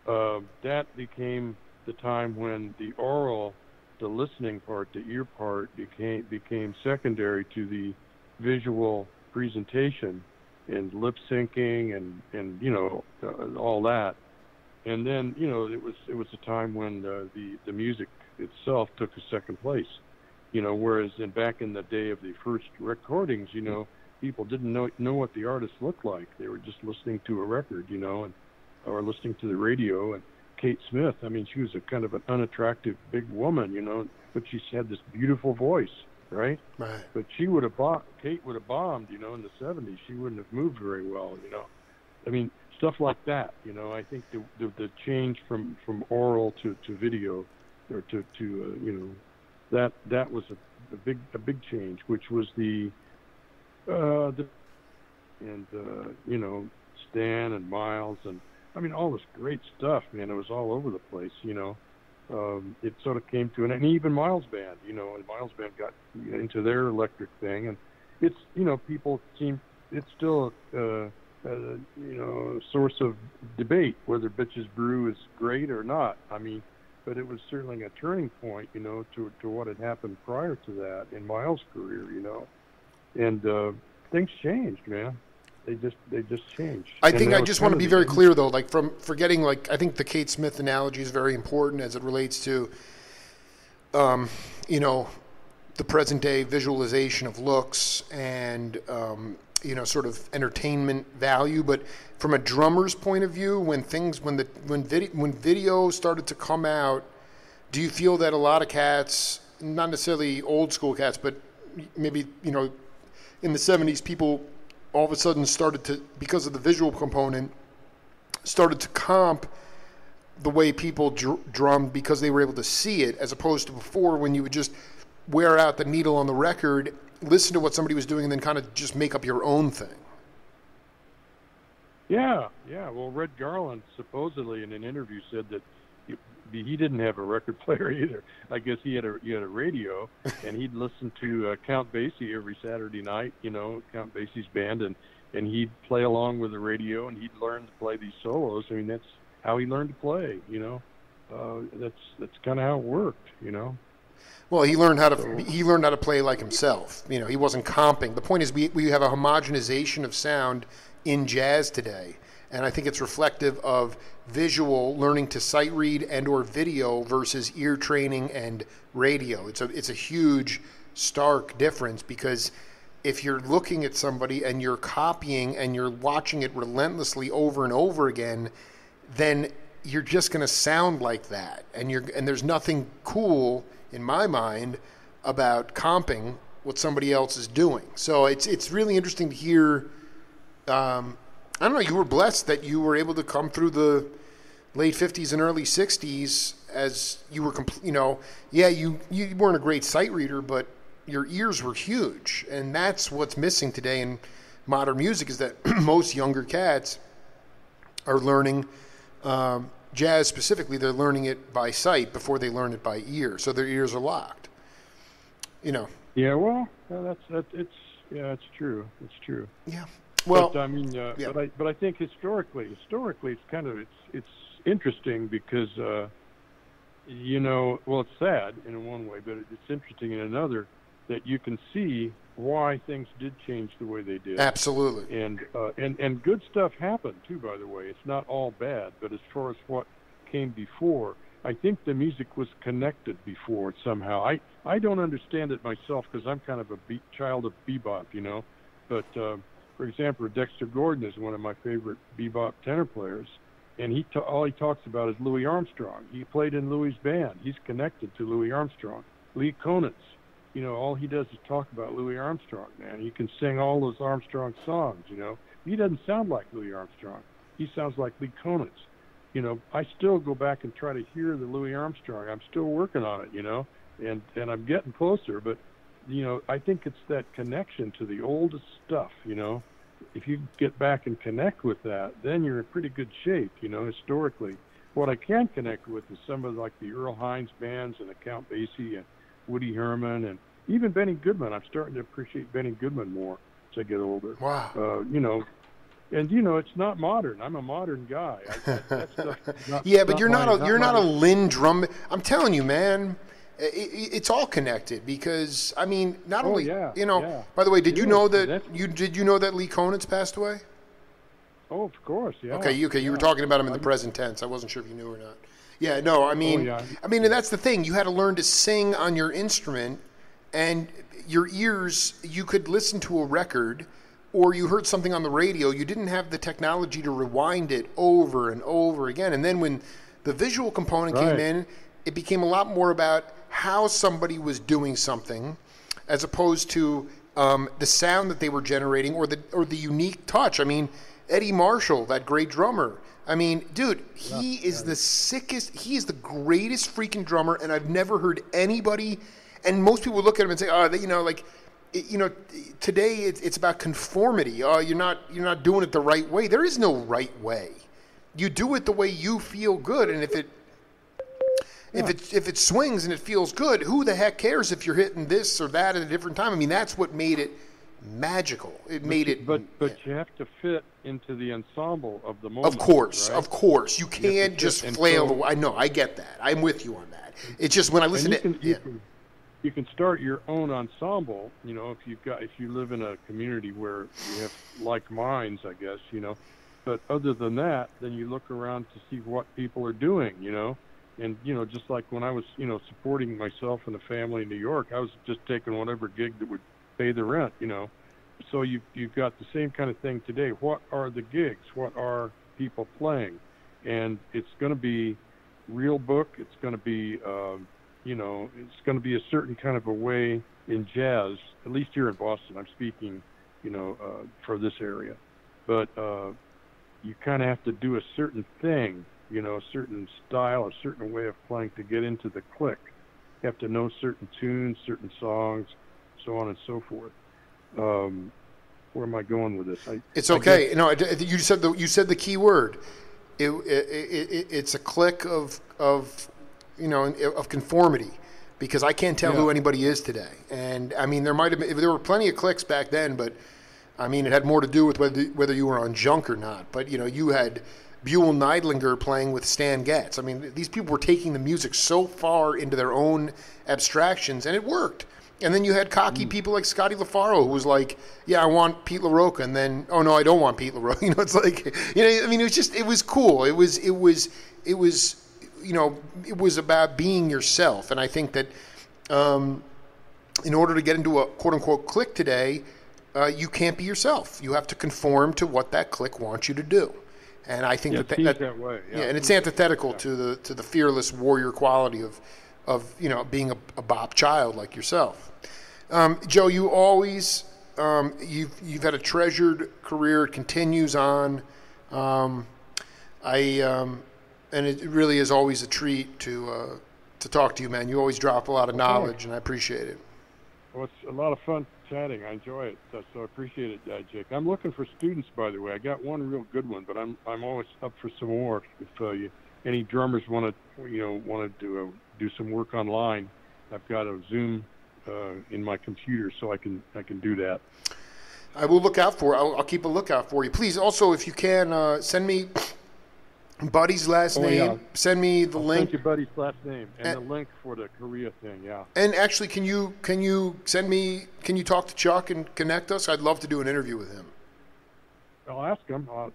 Yeah. that became the time when the oral, the listening part, the ear part became secondary to the visual presentation and lip syncing and all that. And then it was a time when the music itself took a second place. Whereas back in the day of the first recordings, people didn't know what the artist looked like. They were just listening to a record, or listening to the radio. And Kate Smith, I mean, she was a kind of an unattractive big woman, but she had this beautiful voice, right? Right. But Kate would have bombed, in the '70s. She wouldn't have moved very well, I mean, stuff like that, I think the change from oral to video, or to that was a big change, which was Stan and Miles, and I mean all this great stuff, man. It was all over the place, It sort of came to and even Miles Band, and Miles Band got into their electric thing, and it's people seem it's still source of debate whether Bitches Brew is great or not. I mean, but it was certainly a turning point, to what had happened prior to that in Miles' career, and things changed, man. They just changed. I think I just want to be very clear, though, like from forgetting, like I think the Kate Smith analogy is very important as it relates to, the present day visualization of looks and, sort of entertainment value. But from a drummer's point of view, when video started to come out, do you feel that a lot of cats, not necessarily old school cats, but maybe, in the '70s, people all of a sudden started to, because of the visual component, started to comp the way people drummed because they were able to see it, as opposed to before when you would just wear out the needle on the record, listen to what somebody was doing, and then kind of just make up your own thing. Yeah. Well, Red Garland supposedly in an interview said that he didn't have a record player either. I guess he had a radio, and he'd listen to Count Basie every Saturday night, Count Basie's band, and he'd play along with the radio, and he'd learn to play these solos. I mean, that's how he learned to play, that's kind of how it worked, Well, he learned how to play like himself. He wasn't comping. The point is we have a homogenization of sound in jazz today, and I think it's reflective of visual learning to sight read and or video versus ear training and radio. It's a huge, stark difference, because if you're looking at somebody and you're copying and you're watching it relentlessly over and over again, then you're just going to sound like that, and there's nothing cool in my mind about comping what somebody else is doing. So it's really interesting to hear. I don't know, you were blessed that you were able to come through the late 50s and early 60s as you were, you weren't a great sight reader, but your ears were huge. And that's what's missing today in modern music, is that most younger cats are learning, jazz specifically, they're learning it by sight before they learn it by ear. So their ears are locked, Yeah, well, it's true. It's true. Yeah. Well, but I mean, but I think historically, it's kind of it's interesting because well, it's sad in one way, but it's interesting in another, that you can see why things did change the way they did. Absolutely. And good stuff happened too, by the way. It's not all bad, but as far as what came before, I think the music was connected before somehow. I don't understand it myself because I'm kind of a child of bebop, but. For example, Dexter Gordon is one of my favorite bebop tenor players, and all he talks about is Louis Armstrong. He played in Louis's band. He's connected to Louis Armstrong. Lee Konitz, all he does is talk about Louis Armstrong, man. He can sing all those Armstrong songs, He doesn't sound like Louis Armstrong. He sounds like Lee Konitz. I still go back and try to hear the Louis Armstrong. I'm still working on it, and I'm getting closer, but I think it's that connection to the oldest stuff, If you get back and connect with that, then you're in pretty good shape, historically. What I can connect with is some of like the Earl Hines bands and the Count Basie and Woody Herman, and even Benny Goodman. I'm starting to appreciate Benny Goodman more as I get older. Wow. And it's not modern. I'm a modern guy. That stuff not, yeah, but you're not a Lynn Drum. I'm telling you, man, it's all connected because I mean, not only By the way, did you know that Lee Conant's passed away? Oh, of course, yeah. Okay, you were talking about him in the present tense. I wasn't sure if you knew or not. Yeah, no, I mean, and that's the thing. You had to learn to sing on your instrument, and your ears. You could listen to a record, or you heard something on the radio. You didn't have the technology to rewind it over and over again. And then when the visual component came in, it became a lot more about how somebody was doing something, as opposed to the sound that they were generating or the unique touch. I mean, Eddie Marshall, that great drummer. I mean, dude, he is the sickest. He is the greatest freaking drummer, and I've never heard anybody. And most people look at him and say, today it's about conformity. Oh, you're not doing it the right way. There is no right way. You do it the way you feel good, and if it swings and it feels good, who the heck cares if you're hitting this or that at a different time? I mean, that's what made it magical. But you have to fit into the ensemble of the moment. Of course. You can't just flail away. I know, I get that. I'm with you on that. It's just when I listen you can start your own ensemble, if you live in a community where you have like minds, I guess, But other than that, then you look around to see what people are doing, And, just like when I was, supporting myself and the family in New York, I was just taking whatever gig that would pay the rent, So you've got the same kind of thing today. What are the gigs? What are people playing? And it's going to be real book. It's going to be, it's going to be a certain kind of a way in jazz, at least here in Boston. I'm speaking, for this area. But you kind of have to do a certain thing, a certain style, a certain way of playing to get into the click. You have to know certain tunes, certain songs, so on and so forth. Where am I going with this? It's okay. You said the key word. It's a click of conformity, because I can't tell who anybody is today. And I mean, there were plenty of clicks back then, but I mean, it had more to do with whether you were on junk or not. But you had Buell Neidlinger playing with Stan Getz. I mean, these people were taking the music so far into their own abstractions, and it worked. And then you had cocky people like Scotty LaFaro, who was like, "Yeah, I want Pete LaRocca," and then, "Oh no, I don't want Pete LaRocca." It's like, I mean, it was cool. It was about being yourself. And I think that in order to get into a quote unquote clique today, you can't be yourself. You have to conform to what that clique wants you to do. And I think that way. And it's antithetical to the fearless warrior quality of being a bop child like yourself. Joe, you always you've had a treasured career. It continues on. And it really is always a treat to talk to you, man. You always drop a lot of knowledge, and I appreciate it. Well, it's a lot of fun chatting. I enjoy it, so I appreciate it, Jake. I'm looking for students, by the way. I got one real good one, but I'm always up for some more. If any drummers wanted to do some work online, I've got a Zoom in my computer, so I can do that. I will look out for. I'll keep a lookout for you. Please, also, if you can, send me Buddy's last name. Yeah. Send me the link. Send your Buddy's last name and the link for the Korea thing. Yeah. And actually, can you send me? Can you talk to Chuck and connect us? I'd love to do an interview with him. I'll ask him. I'll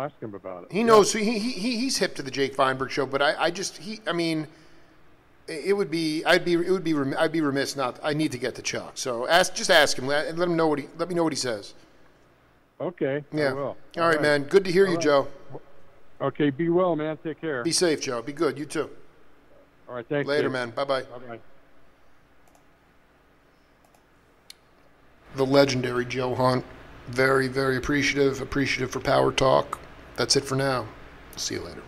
ask him about it. He knows. He's hip to the Jake Feinberg show, but it would be I'd be remiss not. I need to get to Chuck. So just ask him and let me know what he says. Okay. Yeah. I will. All right, man. Good to hear you, Joe. Okay. Be well, man. Take care. Be safe, Joe. Be good. You too. All right. Thanks. Later, Dave. man. Bye-bye. Bye-bye. The legendary Joe Hunt. Very, very appreciative for Power Talk. That's it for now. See you later.